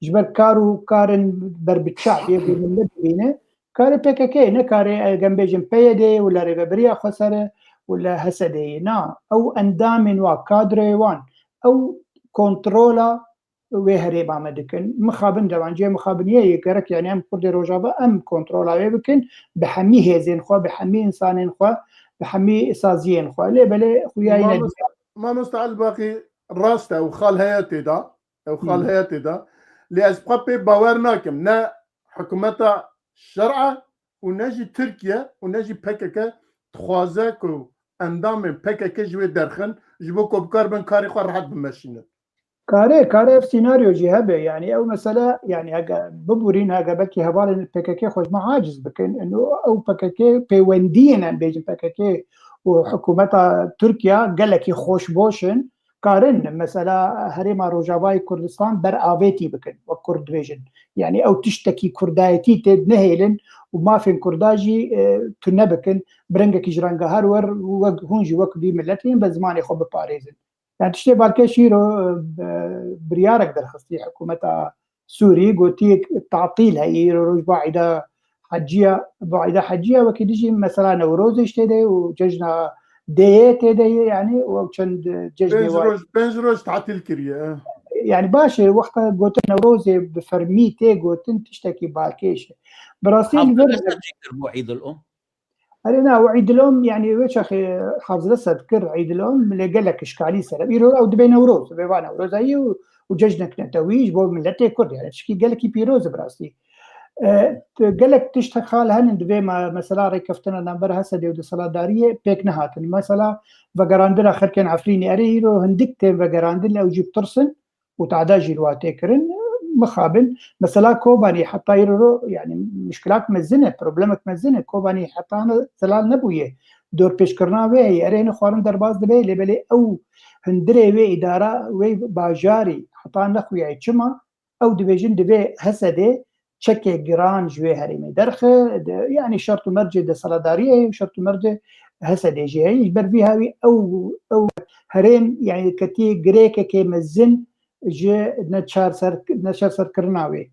جبر كارو كارن بربتشعب يقول من بينه كاري پکک نه كاري جنبيجن بيدي ولا ريبريا خسره ولا هسدي نا او اندامن و كادريوان او كنترولا وهريبا مدكن مخابن دوانجي مخابنيه يكرك يعني ام كردي روجابا ام كنترولا بكن بحمي هزين خو بحمي انسانين خو بحمي اسازيين خو لي بلي خويا ما مستعل باقي راسته وخال هياتي دا او خال هياتي دا لاسبقي باورناكم نا حكومه شرعه ونجي تركيا ونجي بكك تخوازكو اندام بكك جوي درخن جبو كوبكار بن كاري خو راحت بمشينه كاري في سيناريو جهبه يعني او مساله يعني ببورين هاجا بكي هبال البكك خوش ما عاجز بكن انه او بكك بيوندينا بيجن بكك وحكومه تركيا قال لك خوش بوشن كارن مثلا هريما روجاواي كردستان بر افيتي بكن وكرد بيجن يعني او تشتكي كردايتي تدنهيلن وما في كرداجي تنبكن برنجك جرانجا هرور وهونجي وقت دي ملتين بزمان يخو بباريزن يعني تشتي بالكي شيرو بريارك درخصتي حكومة سوري قلتي تعطيل هي روج بعيدة حجية وكيديجي مثلا نوروز اشتدي وججنا ديت يعني وكان ججنا بنجروج تعطيل كريه يعني باشا وقتها قلت نوروزي بفرميتي قلت تشتكي بالكيش براسيل عيد الام أنا وعيد الأم يعني ويش أخي حافظ لسه أذكر عيد الأم اللي قال لك إشكالي سلام يرو أو دبي نوروز بيبان نوروز أيه وججنا كنا تويج بو ملتي كرد يعني تشكي قال لك بيروز براسي قال لك تشتغل هن دبي مثلا ركفتنا نمبر هسه دي صلاة دارية بيك نهاتن مثلا فقراندنا آخر كان عفريني أريرو هندكتين فقراندنا وجيب ترسن وتعداجي الواتيكرن مخابن مثلا كوباني حتى يرو يعني مشكلات مزنه بروبلمك مزنه كوباني حتى انا زلال نبويه دور پیش کرنا وی ارين خوارن درباز دبي لبلي او هندري وي اداره وي باجاري حتى نخوي چما او ديفيجن دبي هسده تشكي جرانج وي هريمي درخه يعني شرط مرجع د صلاداريه وشرط مرجع هسده جاي بربيها او هرين يعني كتي جريكه كي مزن جه نشار سر کرناوي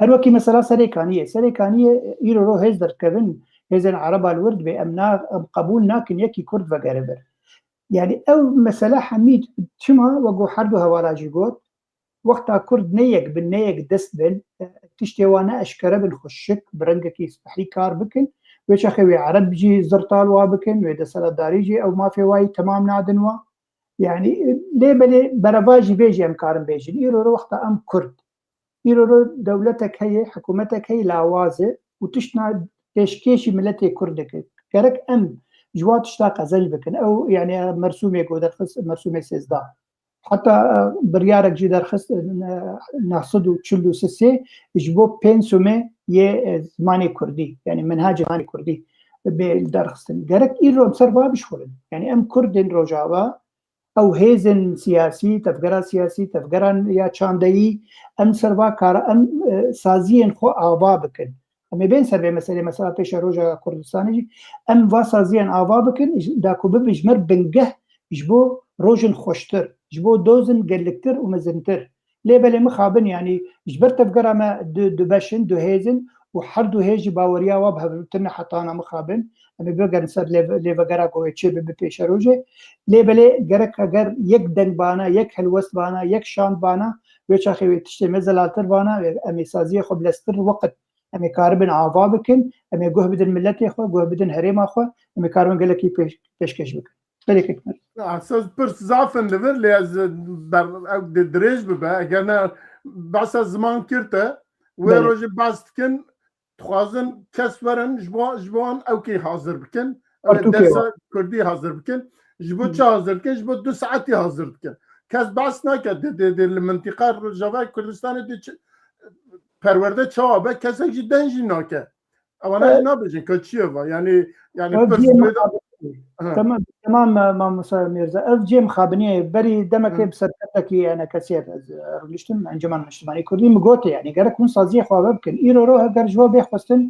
هر وقت مثلا سريكانيه يرو هزر كبن هزن عرب الورد بامنا قبول ناكن يكي كرد وغربر يعني او مثلا حميد شما وقو حردو هوالاجي قوت وقتا كرد نيك بالنيك دسبن تشتوانا اشكره بالخشك برنجكي صحي كار بكن ويش اخوي عرب جي زرطال وابكن ويدا سلاداريجي او ما في واي تمام نادنوا يعني ليه بلي برافاجي بيجي امكارن بيجي يرو وقتا ام كرد يرو دولتك هي حكومتك هي لاوازه وتشنا تشكيشي ملتي كردك كرك ام جوات اشتاق زلبكن او يعني مرسومه يقول مرسومه سيزدا حتى بريارك جي درخص نحصدو تشلو سسي جبو بينسومه يه زماني كردي يعني منهاج زماني كردي بالدرخصن كرك يرو بسربا بشخولن يعني ام كردن روجاوا او هيزن سياسي تفكرا يا تشاندي ام سروا كار ام سازين خو آوا بكن اما بين سر مثلا پیش روجا كردستاني ام وا سازين آوا بكن داكو بجمر بنجه جبو روجن خوشتر جبو دوزن قلكتر ومزنتر ليه بلي مخابن يعني جبر تفكرا ما دو باشن دو هيزن وحردو هيجي باوريا وابها تنا حتى انا مخابن اما بقر نسر ليفغرا كو تشي ببيشروجي ليبلي جرك اگر يك دن بانا يك هلوس بانا يك شان بانا ويش اخي تشتي مزلالتر بانا امي سازي خو بلستر وقت امي كاربن عوابكن امي جوه بدن ملتي خو جوه بدن هريم خو امي كاربن قال لك بيشكش بك خليك اكمل اساس برس زعفن لبر لي از بر دريج ببا انا بس زمان كرته وروج باستكن تخازن كسورن جبوان او كي حاضر بكن درس كردي حاضر بكن جبو تشا حاضر بكن جبو 2 ساعات حاضر بكن كاس باس ناكد المنطقه الجزائر كردستان دي پرورده چاوه کسی جدا جناکه اوانا نابجن كتشيفا يعني تمام ما موسى ميرزا اف جي مخابنيه بري دمك بسرتك انا كثير رجشتم انجمان اجتماعي كردي مقوتي يعني قالك من صازي خواب بكن ايرو روح درجوا بيخوستن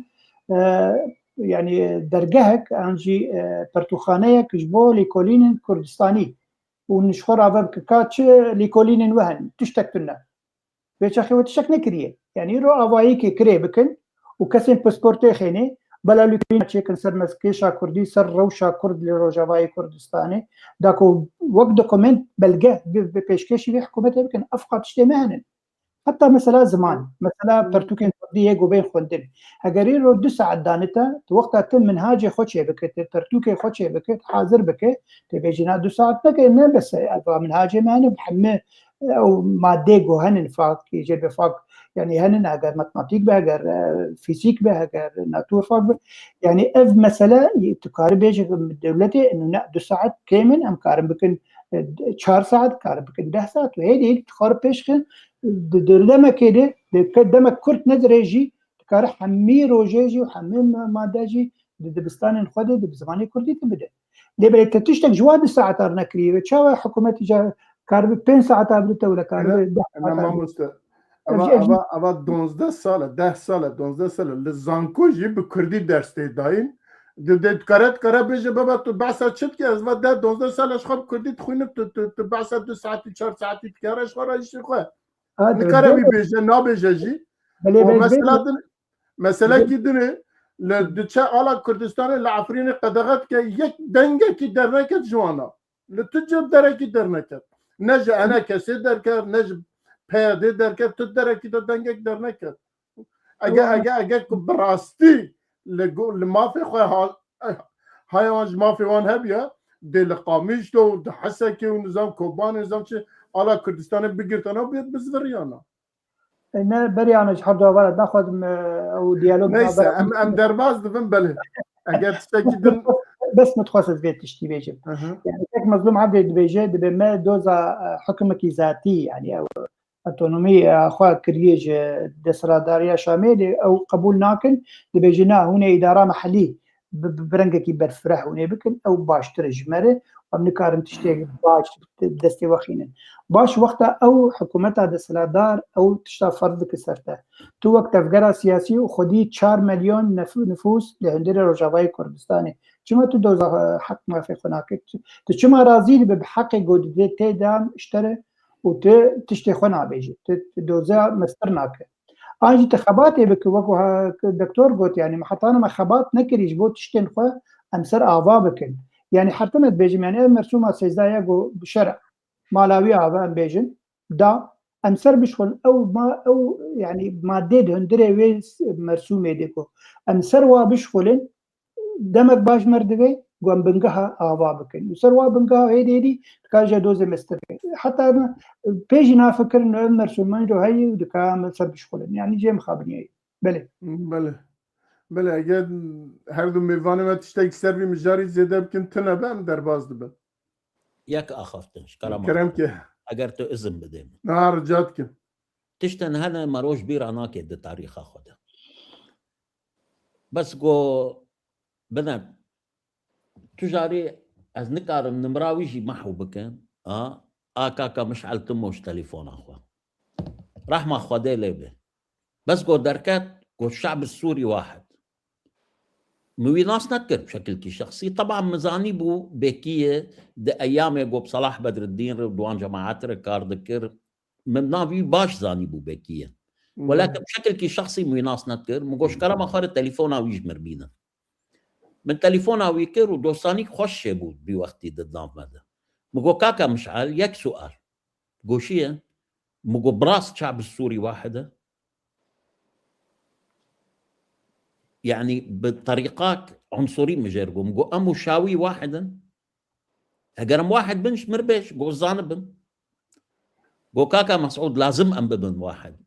يعني درجهك انجي برتوخانيه كجبو ليكولين كردستاني ونشخر عبابك كاتش ليكولين وهن تشتكتنا بيتشخي وتشك نكريه يعني رو اوایي کې کرے بکن وكسين باسبورتي خيني بلا لوكين تشيكن سر مسكيشا كردي سر روشا كرد لروجاواي كردستاني داكو وقت دوكومنت بلقاه بيشكشي في حكومتها يمكن افقد شيء مهن حتى مثلا زمان مثلا برتوكين كردي يجو بين خندن هجريرو 2 ساعات دانتا وقتها تم منهاجي خوشي بك برتوكي خوشي بك حاضر بك تبيجينا 2 ساعات نك بس منهاجي مهن بحمه او ماده جو هن فاق يجي بفاق يعني هن اگر ماتماتيك به اگر فيزيك به اگر ناتور فاق به يعني اف مساله تقارب بيجي دولتي انه 2 ساعات كامل ام قارب بكن 4 ساعات قارب بكن 10 ساعات وهي تقارب بيش دلما كده قدامك كرت نزريجي تقارب حمي روجيجي وحمي ماداجي دبستان خده بزماني كردي تبدا ليه تشتك جواد ساعات نكري تشاو حكومتي جا قارب 5 ساعات قبل ولا قارب انا ما مست اما 12 سال 10 سال 12 سال لزانکو جی به کردی درس داین دت کارت بيجي بابا تو بعثه شت كي از 12 سال اشخاص كردي تخوين تو بعثه 2 ساعات 4 ساعات تكارش خرا ايش خو الكرم بيجي نابجي مثلا كي لدچا على كردستان العفرين قدغت كي يك دنگه كي درنكت جوانا لتجب دركي درنكت نج انا كسي دركر نج پیاده درکت تو درکی تو دنگک در نکرد اگه براستی لمافی خواه هایوانج مافی وان هبیا دل قامیش دو حسکی و نظام کوبان نظام چه آلا کردستان بگیرتانا بید بزوریانا نه بریانه هر دو اول ناخذ او ديالوج نيسا ام درباز دفن بله اگر تستكيدن بس متخصص بيت تشتي بيجي يعني هيك مظلوم عبد بيجي بما دوزا حكمك ذاتي يعني او اوتونومي اخوات كريج دسراداريا شامل او قبول ناكن دبيجنا هنا اداره محليه برنگكي برفرح هنا بكن او باش ترجمره ومنكارن تشتي باش دستي وخينن باش وقتها او حكومتها دسرادار او تشتا فرض كسرته تو وقت افغرا سياسي وخدي 4 مليون نفوس لهندره روجاواي كردستاني چما تو دوزا حق ما في هناك تشما راضي بحق جودتي دام اشترى وتشتي خنا بيجي دوزا مسترناك اجي تخباتي بك وكو دكتور قلت يعني محطانا ما خبات نكري جبو تشتين خو امسر اعضابك يعني حرتمت بيجي يعني مرسومه سيزايا جو بشرع مالاوي اعضاء بيجن دا امسر بشغل او ما او يعني ماده هندري ويس مرسومه ديكو امسر وا بشغل دمك باش مردوي قوم بنقها اعضابك وسروا بنقها هيدي كاجا دوزه مستر حتى بيجي نافكر انه مرسومين جو هي ودكا سر بشغل يعني جي مخابنيه بله اگر هر دو میوانه ما تشتاك سربي مجاري زياده بكن تنبه ام درباز دبه ياك اخفتنش كرم كه اگر تو اذن بدم نهار جاتكن تشتن هنا مروش بير عناك د تاريخ اخده بس جو بنا تجاري از نكارم نمراوي جي محو بكن كاكا مشعل تموش تليفون اخوه راح ما خدي ليبه بس جو دركات جو الشعب السوري واحد موي ناس نذكر بشكل كي شخصي طبعا مزاني بو بكيه د ايام جو بصلاح بدر الدين رضوان جماعات ركار ذكر من نافي باش زاني بو بكيه ولكن بشكل كي شخصي ميناس نتكر مگوش کرم آخر تليفون آویج مربینه من تليفون آوی کر و دوستانی خوش بود بی وقتی ددنام مده مگو كاكا مشعل يك سؤال قوشيه مقو براس الشعب السوري واحدة يعني بطريقات عنصرية مجرقو مقو أمو شاوي واحدا أقرم واحد بنش مربش قو الزانبن قو كاكا مسعود لازم أم ببن واحد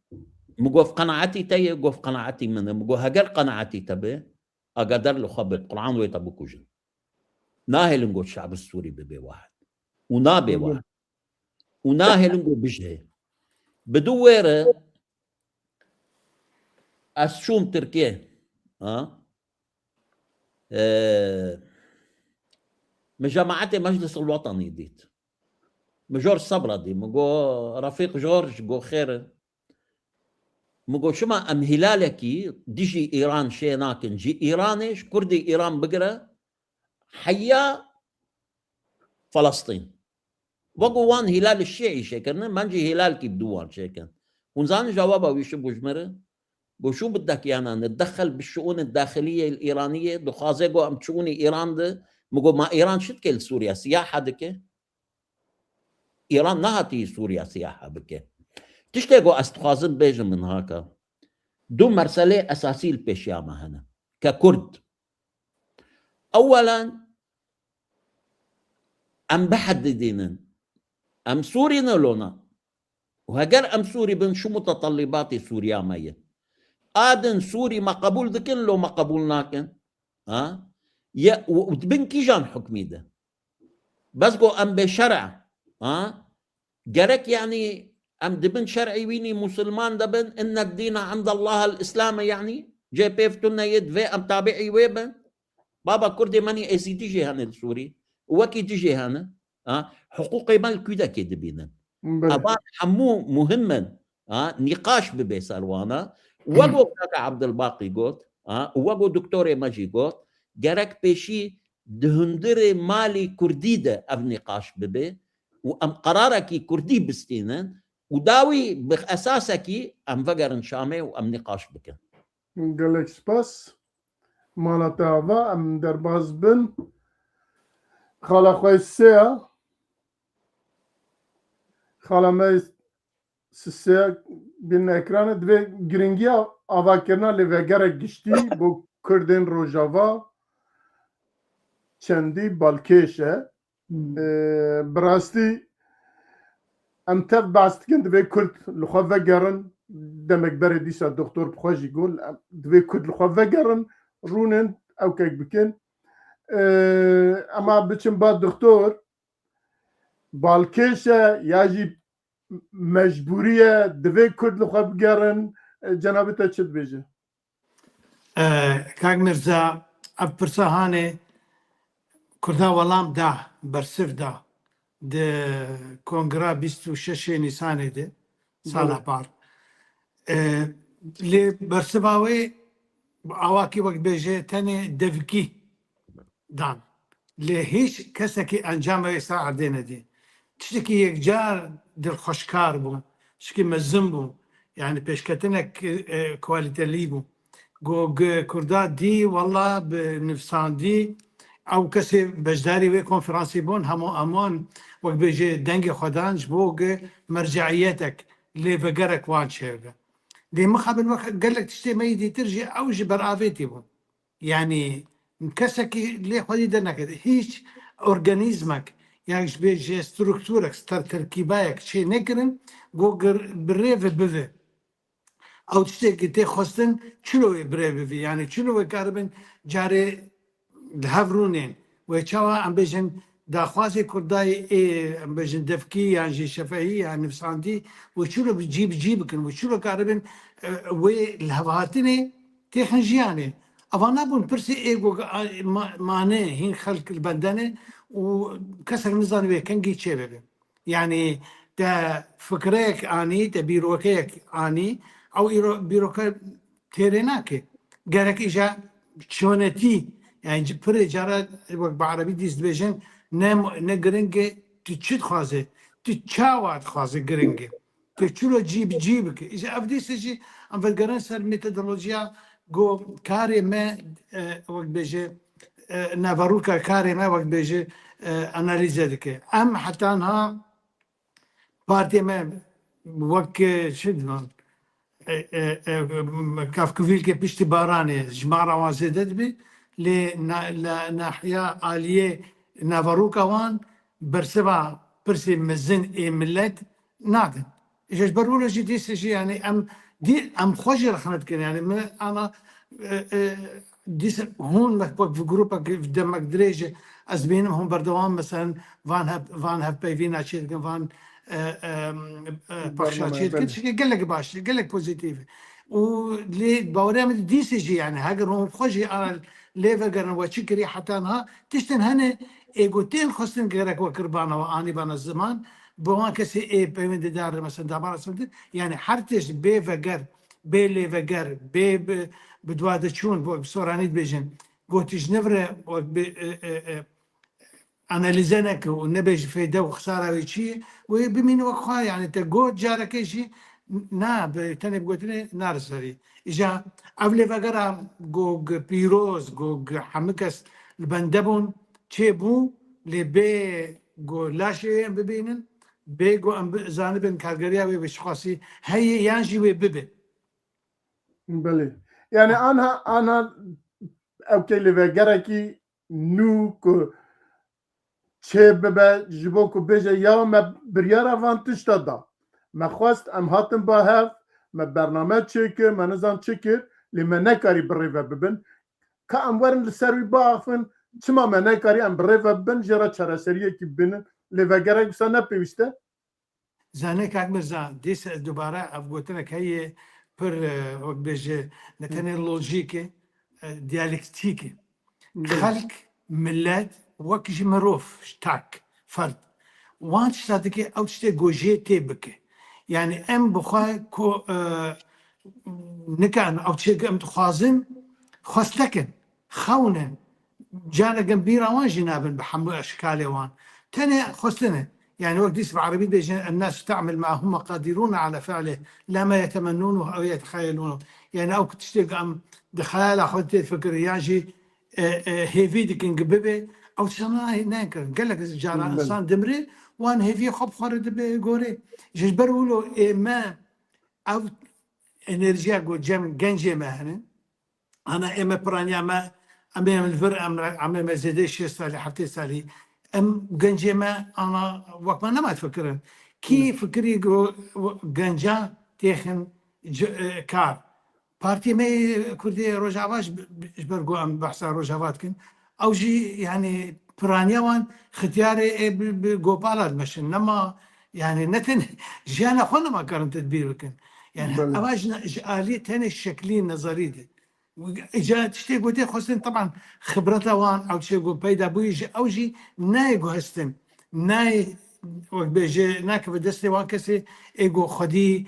مقو في قناعتي تي قو في قناعتي منه مقو هقر قناعتي تبي أقدر له خبر القرآن ويتبو كوجن ناهل نقول الشعب السوري ببي واحد ونابي واحد وناهل نقول بجهه بدويرة أسشوم تركيا مجمعتي مجلس الوطني ديت مجور صبرا دي مقو رفيق جورج قو خير مقو شما أم هلالكي ديجي إيران شي ناكن جي إيرانيش كردي إيران بقرة حيا فلسطين وقو وان هلال الشيعي شكرنا منجي هلال كي بدوان شكرنا ونزان جوابه ويشبو جمره شو بدك يعني نتدخل بالشؤون الداخلية الإيرانية دخازيقو أم تشوني إيران ده مقو ما إيران شتكل سوريا سياحة دكي إيران نهاتي سوريا سياحة بكي تشتاقو أستخازن بيجا من هاكا دو مرسلة أساسية البيشيامة هنا ككرد أولا أم بحددين أم سوري نلونا وهجر أم سوري بن شو متطلبات سوريا مية آدن سوري ما قبول ذكن لو ما قبول ناكن يا وتبن كيجان حكمي ده بس قو أم بشرع جرك يعني أم دبن شرعي ويني مسلمان دبن إن الدين عند الله الإسلام يعني جي بيفتنا يد في أم تابعي ويبن بابا كردي ماني اي سي تيجي هنا السوري وكي تيجي هنا حقوقي مال كذا كده بينا أبا حمو مهما نقاش ببيس ألوانا وقو كاكا عبد الباقي قوت وقو دكتوري ماجي قوت جارك بيشي دهندري مالي كردي ده أب نقاش ببي وأم قراركي كردي بستينا وداوي بأساسكي أم فقر شامي وأم نقاش بك قالك سباس مالا تاوا أم درباز بن خالا خوي السيا خالا ما السيا بين اكران دوی گرنگی آوا کرنا لوگره گشتی بو کردن روجاوا چندی بالکیشه براستی ام تف باست کن دوی کرد لخوا وگرن دمک بر دیسا دکتور بخواجی گول دوی کرد لخوا وگرن رونن او کک بکن اما بچن با دکتور بالکیشه یاجی مجبوریه دوی کرد لخوا بگرن جنابتا چد بیجه کاک مرزا اب پرساهانه کردا ولام دا برسف دا ده کنگرا 26 نیسانه ده سالا بار لی برسفاوی آواکی وقت بیجه تنه دفکی دان لی هیچ کسی که انجام اسراع دینه دی تشتكي یک جار دل خوشکار بو شکی مزم بو يعني پیشکتنک کوالیتی بو گو کردا دی والله بنفسان دی او کسی بجداری و کنفرانسی بون همو امان وقت بیجه دنگ خدانج بوگ مرجعیتك اللي بقرك وان شيرده دي مخابن وقت قال لك تشتي ما يدي ترجع او جبر افيتي بون يعني مكسكي اللي خدي دنك هيش اورجانيزمك يعني بيجي ستركتورك تركيبايك شيء نكرن جوجر بريف بذي او تشتكي تي خستن شلو بريف يعني شلو كاربن جاري الهافرونين ويتشاوا عم بيجن داخوازي كرداي عم بيجن دفكي يعني شفهي يعني نفساندي وشلو بتجيبك وشلو كاربن والهفاتني تخنجياني أفانا بون برسي إيجو معناه هين خلق البندنة وكسر النظام بيه كان جيت شبابه يعني تا فكرك آني تا بيروكيك آني أو بيروكا تيريناك جارك إجا شونتي يعني بري جارة بعربي ديس بيجن نجرنجة تشد خازة تتشاوات خازة جرنجة تكتشلو جيبك إذا أفدي سجي أم فالجران سر ميثودولوجيا جو كاري ما وقت بيجي نافاروكا كاري ما وقت بيجي أناليزا دك أم حتى أنها بارتي ما وقت شدنا كاف كفيل كي بيشتي باراني جماعة وازدت بي لناحية آلية نافاروكا وان برسبا برسي مزن إي ملت نادن إيش برولو جي دي سجي يعني أم خوشي رخنت كن يعني أنا ديس هون مكبوك في جروبك في دمك دريجة أزبينهم هم بردوان مثلا فان هاف بيفينا شيء فان بخشاتشيت كل شيء قال لك باش قال لك بوزيتيف ولي باوريم دي سي جي يعني هاجر هم خوشي على ليفر قرن وشكري حتى انها تشتن هنا ايغوتين خصن غيرك وكربانا واني بنا الزمان بوان كسي اي بيمن دار مثلا دابا يعني حرتش بي فقر بي لي فقر بي بدواد تشون بصورانيت بيجن قوتش نفره اناليزنك ونبيج في دو خساره وشي وبمين وقها يعني تقول جارك شيء نا بتاني بقولتني نارسري اجا قبل فقرا جوج بيروز جوج حمكس البندبون تشيبو لبي جو لاشي ببينن بيجو ام زانبن كالجريا وبشخاصي هي يانجي وبيبي بله يعني انا اوكي لفجركي نو چه ببه جبو کو بجه یا ما بریارا وانتش دادا ما خواست ام هاتم با هف ما برنامه چکر ما نظام چکر لی ما نکاری بریوه ببن که ام ورن لسروی باخن چما ما نکاری ام بریوه ببن جرا چراسریه کی بینن لی وگرک بسا نپیوشته زانك أكبر زان ديس دوباره أفقوتنك هي بر وقت بيجي نتني اللوجيكي ديالكتيكي خلق ملات وكش مروف شتاك فرد وان شتاتكي أو تشتي جوجي تيبكي يعني أم بخواي كو نكان أو تشتي أم تخازن خستكن خونن جانا جنبيرا وان جنابن بحمل أشكالي وان تاني خستنه يعني وقت اسم عربي بيجي الناس تعمل ما هم قادرون على فعله لا ما يتمنونه أو يتخيلونه يعني أو تشتغل أم دخال أخذت فكر ياجي هيفيدك إنجببه أو تشنا هناك قال لك جارا إنسان دمري وان هيفي خب خارج بجوري جبروا له ما أو إنرجيا جو جم جنجي ما هنا أنا إما برانيا ما أمام الفرق أمام زيدش يستالي حتى يستالي ام گنجه ما انا وقت ما تفكرن كي فكري گنجا تيخن كار بارتي مي كردي روجاواش برغو ام بحثا روجاوات كن او جي يعني برانيا وان ختياري بغوبالاد مشن نما يعني نتن جانا خونا ما كان تدبير كن يعني اواجنا آلية تاني الشكلين نظري دي اجا تشتي قلتي خصن طبعا خبرته وان او شيء قول بيدا بويجي او جي ناي هستن ناي وقت بيجي ناك بدستي وان كسي ايجو خدي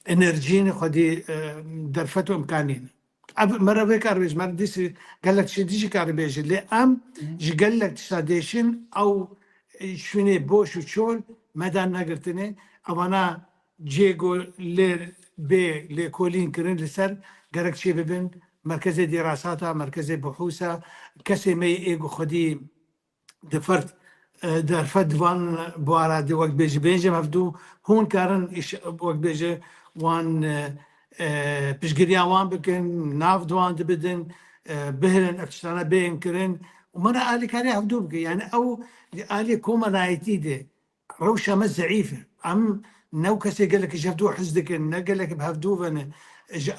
انرجين خدي درفتو امكانين مرة بيكار بيج مرة ديسي قال لك شي ديجي كار بيجي اللي ام جي قال لك تشاديشن او شوني بوش وشول مدى نقرتني او انا جيجو لير بي لكولين كرين لسر قالك شي ببن مركز دراساتها مركز بحوثها كسي مي ايجو خدي دفرت درفت وان بوارا دي وقت بيجي مفدو هون كارن وقت بيجي وان بشقريا وان بكن ناف دوان دبدن بهلن اكشتانا بين كرين ومرة آلي كاري هفدو بكي يعني او آلي كوما نايتي دي روشة ما زعيفة ام نو كسي قال لك جفدو حزدك قال لك بهفدو فانا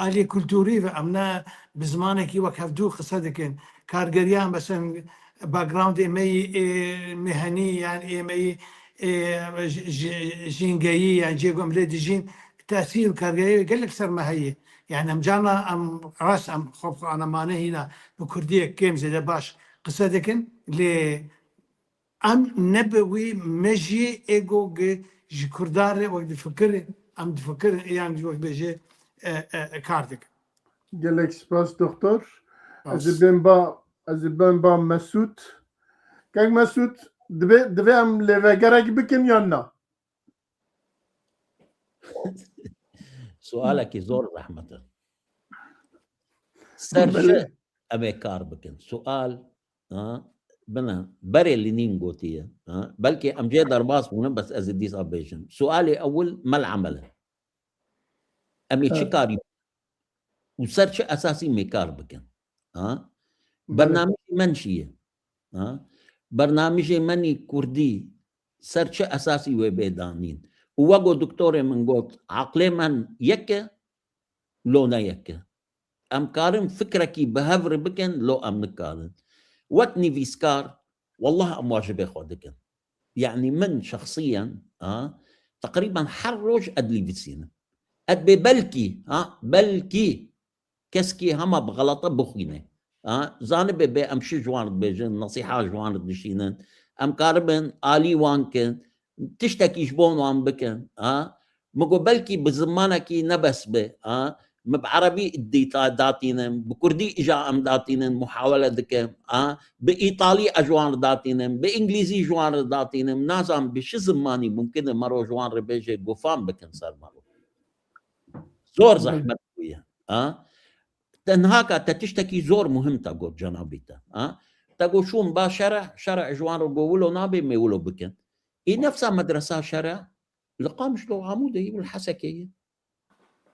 آلي كولتوري فامنا بزمانك وك هفدو قصدك كارجريان مثلا باك جراوند ايمي مهني يعني ايمي جينجايي يعني جيجو مليد جين تاثير كارجري قال لك سر ما هي يعني ام جانا ام راس ام خب انا ماني هنا بكرديه كيم زي باش قصدك ل ام نبوي مجي ايجو جي كردار وقت فكر ام تفكر يعني وقت بيجي كاردك قال لك سباس دكتور از بن با مسعود كان مسعود دبي ام لفجرك بكن يانا سؤالك زور رحمته سر بله أبي كار بكن سؤال بنا بري اللي نين قوتية بلكي أم جي درباس منا بس أزديس أبيشن سؤالي أول ما العمل أمي شكاري وسر أساسي ميكار بكن برنامج منشية برنامج مني كردي سر أساسي وبيدانين ووقو دكتوري من قوت عقلي من يكه لونا يكه أم كارم فكركي بهفر بكن لو أم نكارن وقتني في سكار والله أم واجب يخودكن يعني من شخصيا تقريبا حروج أدلي في السنة أدبي بلكي بلكي كسكي هما بغلطة بخينة زانب بي أمشي جوان بيجن نصيحة جوان دشينن أم كاربن آلي وانكن تشتكي جبون وان بكن مقو بلكي بزمانكي نبس بي بعربي اديتا داتينم بكردي اجا ام داتينم محاولة دكم بايطالي اجوان داتينم بانجليزي جوان داتينم نازم بشي زماني ممكن مرو جوان ربيجي قفام بكن صار مرو زور زحمة ويا تنهاكا تتشتكي زور مهم تقول جنابيتا تقول شو مبا شرع جوان ربولو نابي ميولو بكن نفسها مدرسة شرع لقامش لو عمودي بالحسكية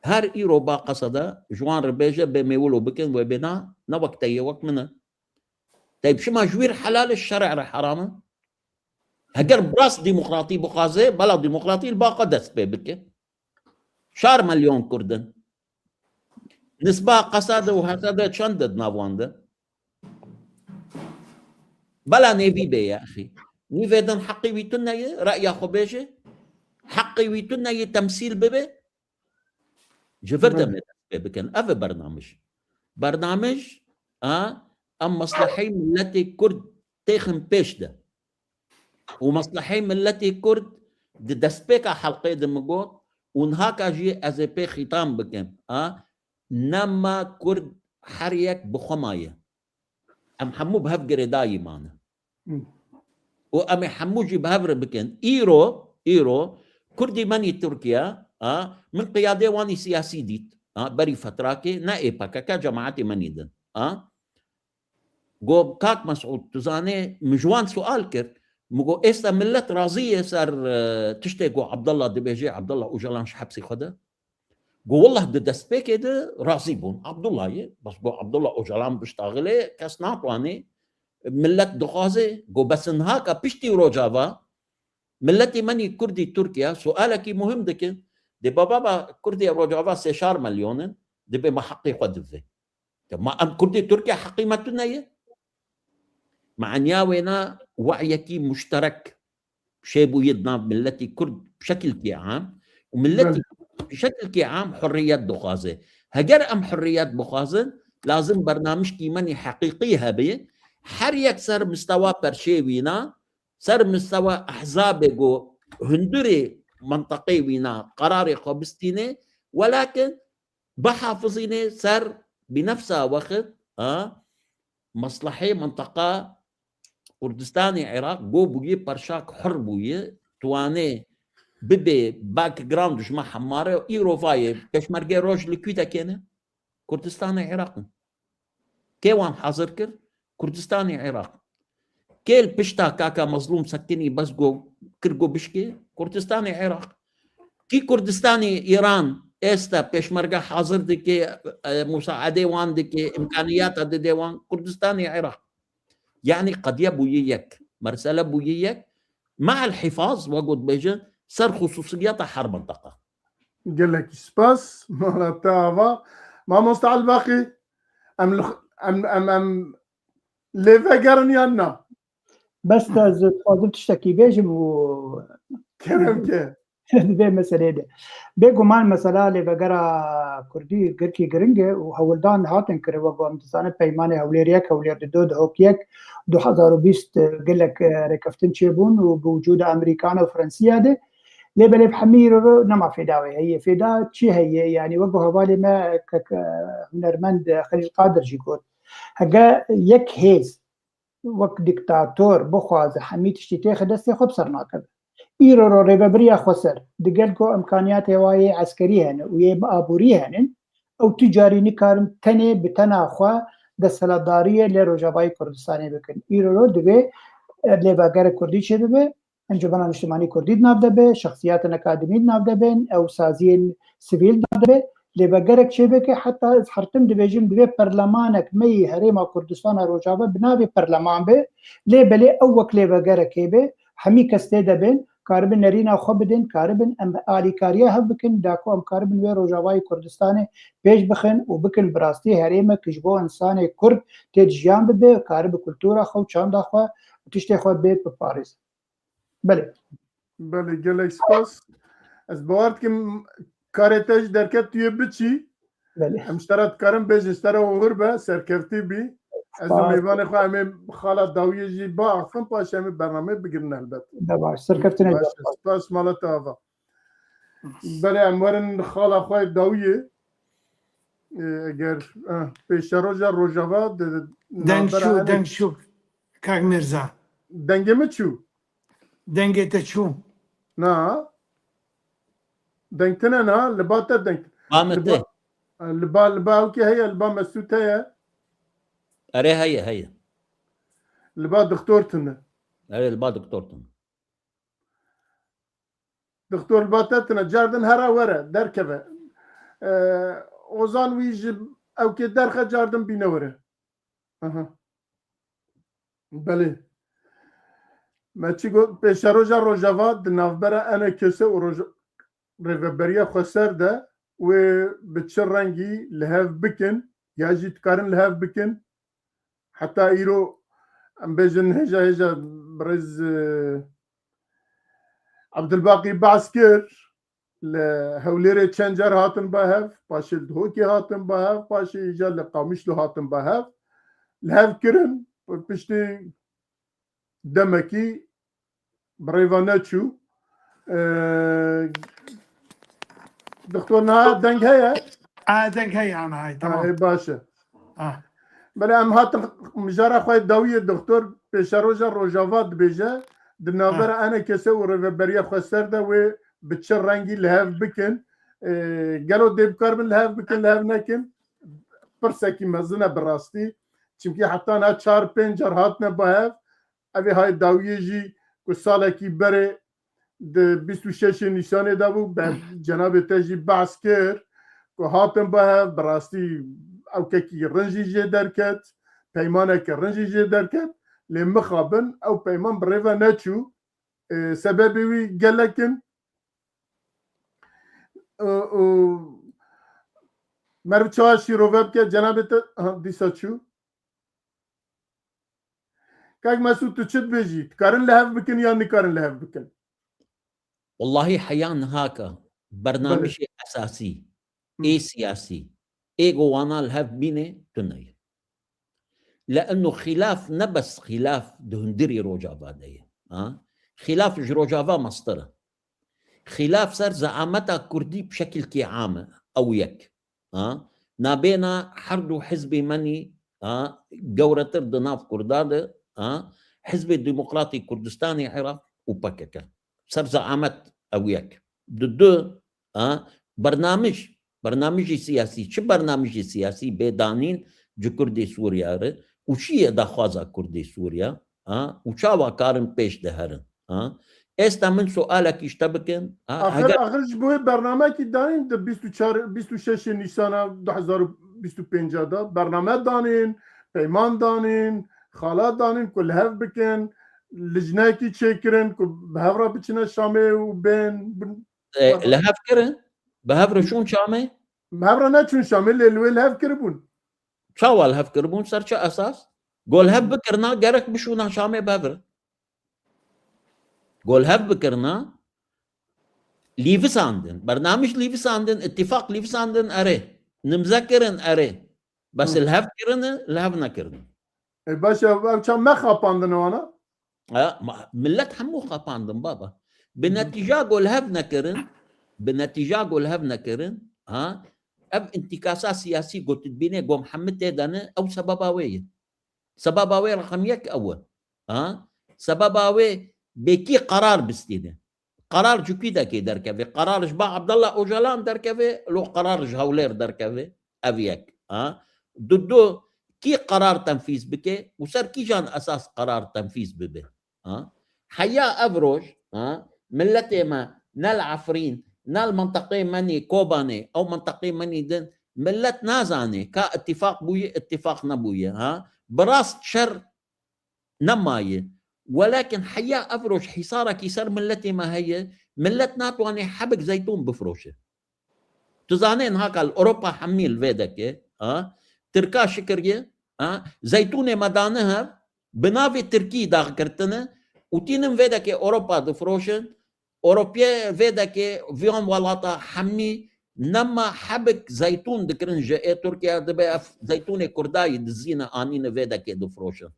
هر إيرو با قصدا جوان ربيجة بميولو بكن وبنا نوقتي وقت منه طيب شما جوير حلال الشرع رح حرامه هجر براس ديمقراطي بقازي بلا ديمقراطي الباقة دست بكن شار مليون كردن نسبة قصادة وهسادة شندد ناوانده بلا نيفي بي يا أخي نيفي دن حقي ويتنا رأي أخو بيجي حقي ويتنا تمثيل ببي جفرت بكن أف برنامج أم مصلحي ملتي كرد تيخن بيش ده ومصلحي ملتي كرد دسبيكا حلقي دمقوت ونهاكا جي أزي بي ختام بكن نما كرد حريك بخماية أم حمو بهفقر داي مانا وأم حمو جي بهفر بكن إيرو كردي ماني تركيا من قيادة واني سياسي ديت بري فتراكي نا إيباكا كجماعتي منيدن قو كاك مسعود تزاني مجوان سؤال كر مقو إستا ملت راضية صار تشتاقو عبد الله دبيجي عبد الله أوجلان شحبسي خده قو والله دسبيك ده راضي بون عبد الله بس قو عبد الله أوجلان بشتاغلي كسناطواني ملت دخازي قو بس انهاكا بشتي روجافا ملتي مني كردي تركيا سؤالك مهم دكن دي بابا كردي روجافا 6 مليون دي بما حقي قدفه ما ام كردي تركيا حقي ما تنيه مع نياوينا وعيكي مشترك شيبو يدنا ملتي كرد بشكل عام وملتي بشكل عام حريات دخازه هجر ام حريات بخازن لازم برنامج كيماني حقيقي هبي حريك سر مستوى برشيوينا سر مستوى احزاب هندري منطقي وينا قراري قبستيني ولكن بحافظيني سر بنفسها وقت مصلحي منطقة كردستاني عراق جو بوجي برشاك حر بوي تواني ببي باك جراوند جمع حمارة إيروفاي كشمرجي روج لكويتا كينا كردستاني عراق كيوان حاضر كر كردستاني عراق كيل بشتا كاكا مظلوم سكني بس جو كرجو بشكي كردستاني عراق كي كردستاني إيران استا بيشمرجا حاضر دكي مساعدة وان دكي إمكانيات دي وان كردستاني عراق يعني قد يبويك مرسلة بويك مع الحفاظ وجود بيجن صار خصوصيات حرب منطقة قال لك سباس مالتافا ما مستعد الباقي ام ليفا يانا بس لازم تشتكي بيجم و كلام كيف به مسألة ده بيجو مان مسألة لبقرا كردي قركي قرنجة وهولدان هاتن كره وقام تزانة بيمانة هوليريك هولير دود هوكيك 2020 قال لك ركفتن شيبون وبوجود أمريكانا وفرنسية ده لبلي بحمير نما فداوي هي فدا شي هي يعني وقو هوالي ما هنرمند خليل قادر جيقول هقا يك هيز وقت دكتاتور بخواز حميد اشتي تاخد دستي خب صرنا كذا إيرو ريبابريا خسر دقلكو إمكانيات هواية عسكرية هن ويبقى أبورية هن أو تجاري نكارن تني بتناخوا دسالدارية لروجاباي كردستاني بكن إيرو دبي لباقر كردي چه دبي انجمن اجتماعی کردی ناف دبه شخصیات اکادمی ناف دبن او سازی سیویل ناف دبه لباقرك چه بکه حتی از حرتم دبیجم دبه پرلمانک می هریما کردستان روجابه بنابه پرلمان به لبلی اوک لباقرك به همی کسته دبن کاربن نرینا خو بدن کاربن ام آلیکاریا هف بکن داکو ام کاربن وی روجاوای کردستان پیش بخن و بکن براستی هریما کجبو انسان کرد تجیان بده کارب کلتورا خو چاند خو تشتی خو به پاریس بله گلک سپاس از باورد که کارتش درکت توی بچی بله امشترات کارم بیش اشترا اوغر به سرکفتی بی از میوان خو همه خالت داویه جی با اخفن پاش همه برنامه بگیرن البته باش سرکفتنه سپاس مالت آوا بله اموارن خالا خواه داویه اگر پیش روجاوا دنگ شو کاک مرزا دنگه چو دنگه تا چو نه دنگتنا نه لباتا دنگ قامته لبا اوكي هي لبا مسوت هي اري هي لبا دكتورتنا اري البا دكتورتنا دكتور الباتتنا جاردن هرا ورا دركبه اوزان ويج اوكي درخه جاردن بينا ورا اها بله ما تشيغو بشاروجا روجافا دنافبرا انا كسه وروج ريفبريا خسر ده و بتشرنجي لهاف بكن ياجي تكارن لهاف بكن حتى ايرو ام بيجن هجا برز عبد الباقي بعسكر لهوليري تشنجر هاتن باهف باشي الدهوكي هاتن باهف باشي اجا لقامش له هاتن باهف لهاف كرن بشتي دمكي بريفاناتشو دكتورنا دنگ هيا دنگ هيا انا هاي تمام باشا بلا ام هات مجارة خواه داوية دكتور بيشاروجا روجافات بيجا دنابرا انا كسي وريفبريا خسر ده و بتشر رنگي لهاف بكن قالوا دي بكار من لهاف بكن لهاف نكن برساكي مزنة براستي چمكي حتى انا 4-5 هاتنا باهاف اوه هاي داوية جي كسالكي بري ده 26 نشانه ده بو جناب تجي بحث كر که هاتن باهاف براستی او که رنجی جه درکت پیمانه که رنجی جه درکت لمخابن او پیمان بریوه نچو سببی وی گلکن مرو چوه شیرووب که جناب دیسا چو که مسعود تو چد بجید کارن لحف بکن یا نکارن لحف بکن والله حيان هاكا برنامج اساسي اي سياسي اي جوانا الهاف بينه تني لانه خلاف نبس خلاف دهندري روجافا دي خلاف جروجافا مسطره خلاف صار زعامتها كردي بشكل كي عام او يك نابينا حردو حزب مني جورة ضناف كرداد حزب الديمقراطي كردستاني عراق وبككا صار زعامت او يك ضد برنامج سياسي شو برنامج سياسي بيدانين جو كردي سوريا وشي دخوازا كردي سوريا وشاوا كارن بيش دهرن استا من سؤالك يشتبكن اخر جبوه برنامه كي دانين ده 26 نيسان 2025 ده برنامه دانين پیمان دانين خالات دانين كل هف بكن لجنه كي تشكرن بهفرا بچنا شامي وبين لهف كرن بهفرا شون شامي بهفرا نچون شامي للويل هف كربون شاوال هف كربون سر چه اساس قول هف بكرنا جرك بشونا شامي بهفرا قول هف بكرنا ليفس عندن برنامج ليفس عندن اتفاق ليفس عندن اري نمذكرن اري بس الهف كرن الهف نكرن باشا كان ما خاباندن وانا ملت حمو خاباندن بابا بنتيجة قول هف نكرن بنتيجة قول هف نكرن اب انتكاسات سياسي قلت بيني قوم محمد تيدانا او سبباوية رقم يك اول سبباوي بكي قرار بستينه قرار جوكيدا كي دركبه قرار جبا عبد الله اوجلان دركبه لو قرار جهولير دركبه افيك ضده كي قرار تنفيذ بك وصار كي جان اساس قرار تنفيذ ببه حيا افروج ملتي ما نال عفرين نال منطقه مني كوباني او منطقه مني دن ملت نازاني كاتفاق بويا اتفاق نبويا براس شر نمايه ولكن حيا افروش حصارة كيسر ملتي ما هي ملت ناتواني حبك زيتون بفروشه تزانين هكا الاوروبا حميل فيدك تركا شكريه زيتون مدانها بنافي تركي داغ كرتنا وتينم فيدك اوروبا دفروشن اوروبيا فيدك فيهم ولاطا حمي نما حبك زيتون دكرن جاء تركيا دبا زيتون كرداي دزينا انين فيدك دفروشن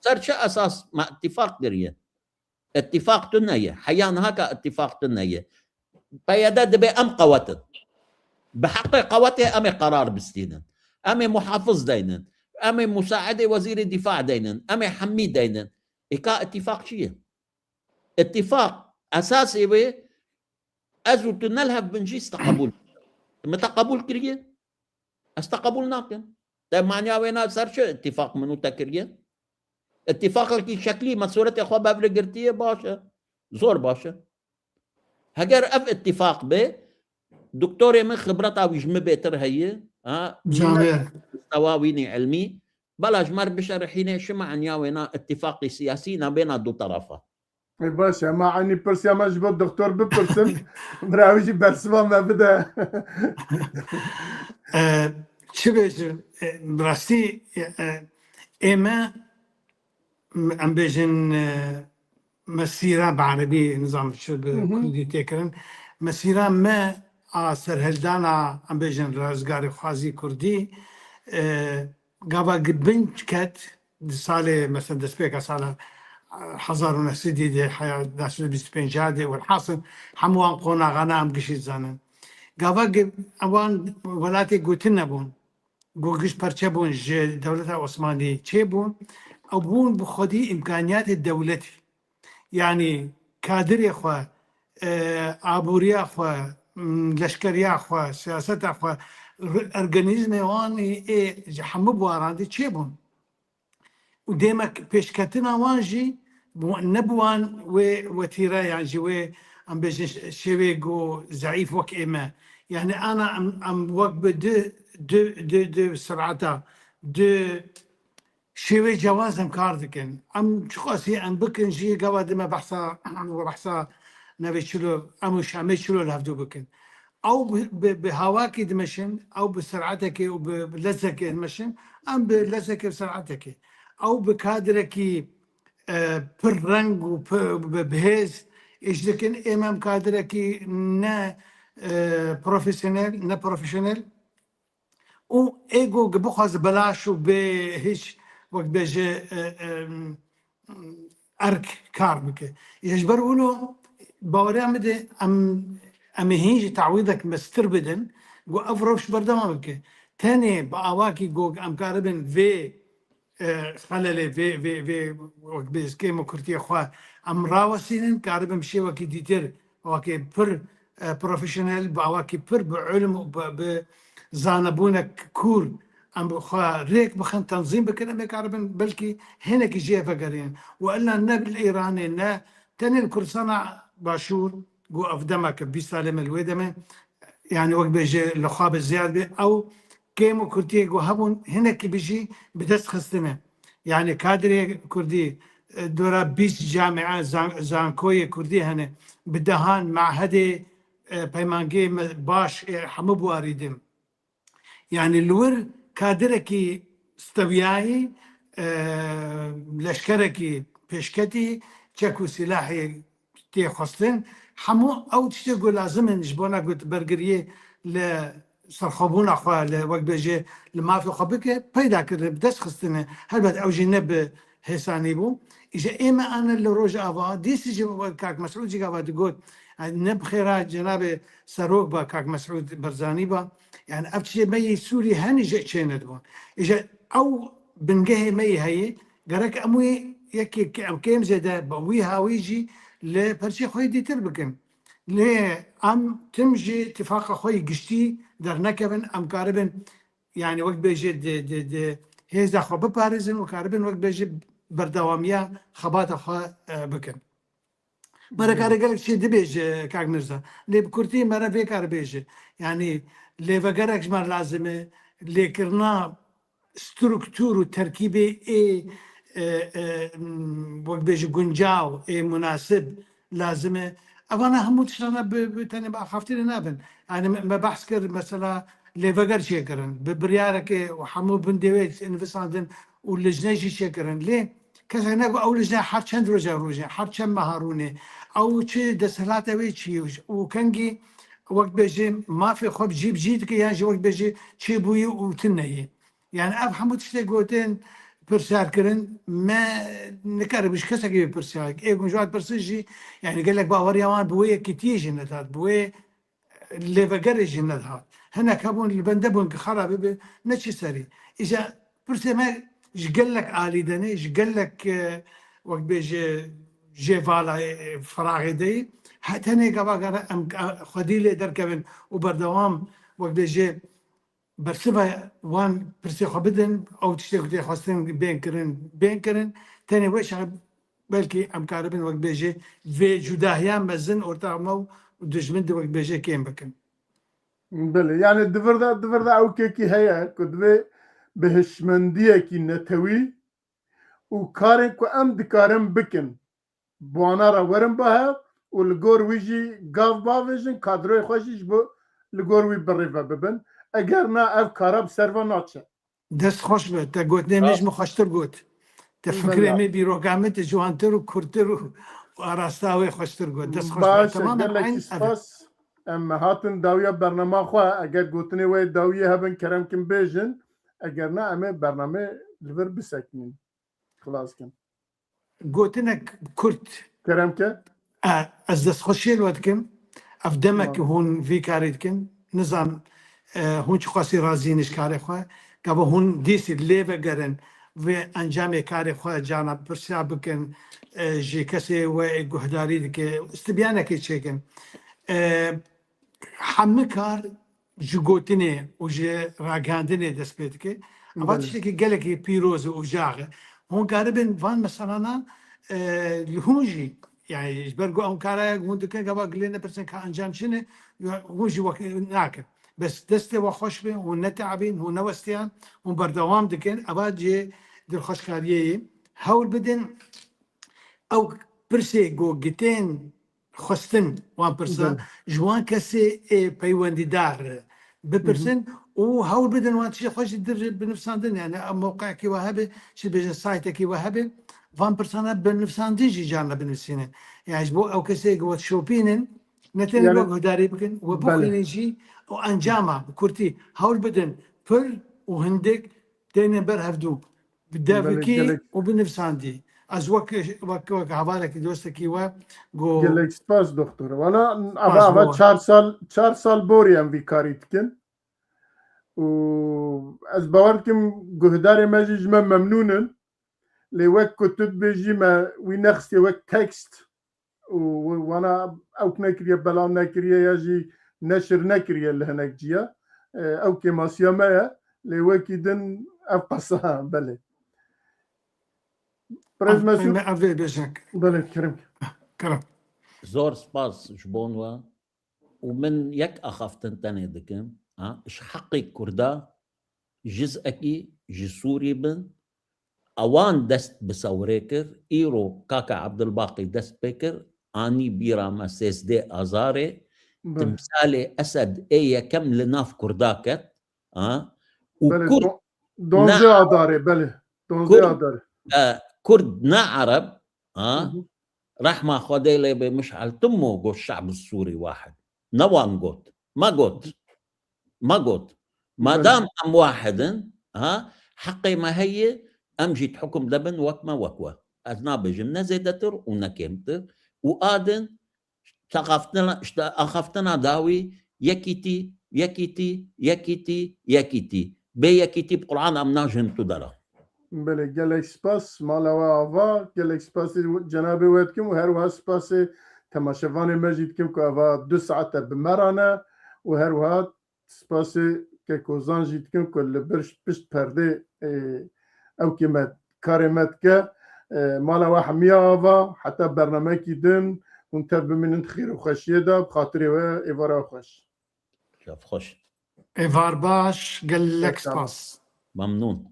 صار شو اساس مع اتفاق دريه اتفاق تنيه حيان هكا اتفاق تنيه بيداد بي ام قوتن بحق قوته ام قرار بستينن ام محافظ دينن ام مساعد وزير الدفاع دينن ام حميد دينن إكا اتفاق شيء اتفاق اساسي بي ازو تنلها بنجيس تقبل متى قبول كريه استقبول ناكن ده معناه وين صار شو اتفاق منو تكريه اتفاق كي شكلي مسورة اخوة بابل قرتيه باشا زور باشا هجر اف اتفاق به دكتوري من خبرتها ويجمع بيتر هي جامع مستواويني علمي بلا جمر بشرحيني شو معنى وين اتفاقي سياسي بين دو طرفا باشا ما عني برسيا ما جبت الدكتور ببرسم براويجي برسما ما بدا چه بيجن براستی اما ام بيجن مسيرة بعربي نظام الشرب كردي تكرن مسيرة ما سرهلدانا ام بيجن رازگار خوازي كردي قابا قبنج كات سالة مثلا دسبيكا سالة 1900 دي حياة 1925 والحاصل حموان قونا غانا ام قشي زانن قابا اوان ولاتي قوتنا بون قوقش پرچه بون دولت عثماني چه بون او بون بخودي امكانيات الدولة يعني كادر اخوة عبوري اخوة لشكري اخوة سياسة اخوة ارگانيزم واني حمو بواراندي چه بون وديمك پیشکتنا وانجي نبوان وتيرا يعني جوي ام بيجي شوي جو ضعيف وك اما يعني انا ام وك دو سرعتا دو شوي جوازم كاردكن ام شخصي ام بكن جي قواد ما بحثا نبي شلو ام شامي شلو لهفدو بكن او بهواكي دمشن او بسرعتك وبلزك دمشن ام بلزك بسرعتك او بكادرك بالرنج وبهز ايش لكن امام كادرك نا بروفيشنال نا بروفيشنال و ايجو بخز بلاش وبهش وقت بيجي ارك كاربك يجبر له باوري عمدي ام هيجي تعويضك مستربدن جو افروش بردمامك تاني باواكي جو ام كاربن في خلالي في وقت بيسكيمو كرتي خوا ام راوسين كارب مشي وكي ديتر وكي بر بروفيشنال باواكي بر بعلم بزانبونك كور ام خوا ريك بخن تنظيم بكلام كاربن بلكي هنا كي جي فقرين والا النبي الايراني نا تاني الكرسانة باشور جو افدمك بيسالم الويدمه يعني وقت بيجي لخاب الزياده او كيمو كردي جو هبون هنا كي بيجي بدست خستنه يعني كادري كردي دورا 20 جامعه زانكوي كردي هنا بدهان معهد بيمانجي باش حمو بواردم يعني الور كادركي استوياي لشكركي بيشكتي تشكو سلاحي تي خستن حمو او تشتغل لازم نجبونا قلت برجريه ل سرخبون اخوة وقت بيجي لما في خبك بيدا كده بدش خستنه هل بعد او جنب هساني بو اجا اما انا اللي روج افا ديس جي كاك مسعود جي افا تقول نب خيرات جناب سروق با كاك مسعود برزاني با يعني ابتشي مي سوري هني جا تشيند بون اجا او بنجه مي هي قالك اموي يكي كيم زيدا بوي هاويجي لێ پەرچی خۆی دیتر بکەن لێ ئەم تمژی اتفاق خۆی گشتی دەرنەکەبن ئەم کارە بن یعنی وەک بێژێ هێزدا خۆ بپارێزن و کار بن وەک بێژێ بەردەوامیە خەباتە خۆ بکەن مەرەکارە گەلێک چی دەبێژێ کاک میرزا لێ کورتی مەرە بێ کار بێژێ یعنی لێڤەگەرێک ژمان لازمێ لێکردنا ستروکتور و تەرکیبێ وەک بێژە گونجاو مناسب لازمێ ئەوانە هەموو تشتانە تەنێ ئاخافتێنە نابن مە بەحس کرد مەسەلا لێڤەگەر چێکردن بە بریارەکە هەموو بن دەوێت ئینڤساندن و لژنەیشی چێکردن لێ کەسێک نەگو ئەو لژنە هەر چەند ڕۆژە ڕۆژێ هەر چەند مەهاڕوونێ ئەو چ دەسەڵاتەوەی چی و کەنگی وەک بێژێ مافێ خۆ بجی بجیتکە یانژی وەک بێژێ چێ بووی و تنەیە یان ئەف هەموو تشتێک گوتێن پرسیارکردن مە نکارە بش کەسێکی پرسیار ئێگونجوات پرسژی یعنی گەلێک باوەڕیاوان بووەیەکی تێژی نەدات بوێ لێڤەگەرێژی نەدات هەنێک هەبوون بەندە بوون کە خەرا ببێ نەچی سەری ئیجا پرسێمە ژگەلێک ئالیدەنێ ژگەلێک وەک بێژێ ژێڤاڵە فراغێدەی هەتەنێک ئەواگەرە ئەم خودی لێ دەرکەبن و بەردەوام وەک بێژێ بەرسبە وان پرسێخوا بدن ئەو تشتێک تێخواستن بێنکردن تەنێ وەی بەلکی ئەم کارە بن وەک بێژێ vê cudahyan mezin ortağıma و دژمن وەک بێژێ کێم بکەن بله يعني دفردا اوكيكي هيا كدوي بهشمنديكي نتوي وكارن كو ام دكارن بكن بوانا را ورن بها والجور ويجي قاف بافيجن كادروي خوشيش بو الجور وي بريفا ببن اگرنا اف كارب سرفا ناتشا دەست خۆش بێت تا گوتنێ مێژمە خۆشتر گوت تە فکرێمێ بیرۆگامێتە جوانتر و کورتتر و ئاراستاوی خۆشتر گوت دەست خۆش ام هاتن داوية برنامج خواه اگر گوتني وي داوية هبن كرم كم بيجن اگرنا امي برنامج لبر بسكنين خلاص كم گوتنك کورت كرم كه از دەست خۆشیێ وەتکەم ئەف دەمەکی هون ڤی کاری دکن نزان هون چی خواسی رازینش کاری خواه که با هون دیسی لیوه گرن و انجام کاری خواه جانا پرسیا بکن جی کسی و گهداری دکه استبیانه که چکن همه کار جی گوتنه و جی راگاندنه دست بید که اما چیزی که گله که پیروز و جاغه هون کاری بین وان مثلا هون جی يعني برجو أون كاره هون دكان جوا قلنا برسن كأنجام شنو هون جوا ناكل بس دسته وخوش به هون نتعبين هون نوستيان هون بردوام دكان أباد جي در خوش كاريه هول بدن أو برسي جو جتين خستن وان برسا جوان كسي بيوندي دار ببرسن وهول بدن وان تشي خوش در بنفساندن يعني موقع كي وهبه شي بيجي سايت كي وهبه وان برسانه بنفسانديجي جانا بنفسينه يعني بو او كسي قوت شوبينن نتن يعني لوغو داري بكن وبوخينيجي وانجاما كورتي هول بدن فل وهندك دينا برهفدو بدافكي وبنفساندي از وك حوالك دوستكي و جو گلک سپاس دکتر وانا ابا 4 سال بوریم وی کاریت کن و از باور کم گهدار مجیج من ممنونن لوك كتب بيجي ما وينخسي وك تكست وانا او نكريا بلا نكريا يجي نشر نكريا اللي هناك جيا او كما سيما لوك يدن ابقصها بله برز مسؤول افي بيشك بله كرم زور سباس جبونوا ومن يك أخفتن تاني دكم إش حقي كردا جزءكي جسوري بن اوان دست بسوريكر ايرو كاكا عبد الباقي دست بكر اني بيرا مسيس دي ازاري تمثالي اسد اي كم لناف كرداكت وكرد دونزي اداري بله دونزي اداري كرد نا عرب راح ما خديلي بمشعل تمو قو الشعب السوري واحد نوان قوت ما قوت ما دام ام واحد حقي ما هي أمجد حكم دبن وكما وكوا أذناب جمنا زيدتر ونكيمتر وآدن أخفتنا داوي يكيتي بي يكيتي بقرآن أم ناجم تدرى بله گلک سپاس مالا و آوا گلک سپاس جناب وید کم و هر وها سپاس تماشاوان مجید کم که آوا 2 ساعت بمرانه و هر وها سپاس که کوزان جید کم که لبرش پشت پرده او کمت کارمت که مالا و حمیه آوا حتی برنامه کی دن ونتر بمینند خیر و خوشیه دا بخاطری و ایوارا خوش شاف خوش ایوار باش گلک سپاس ممنون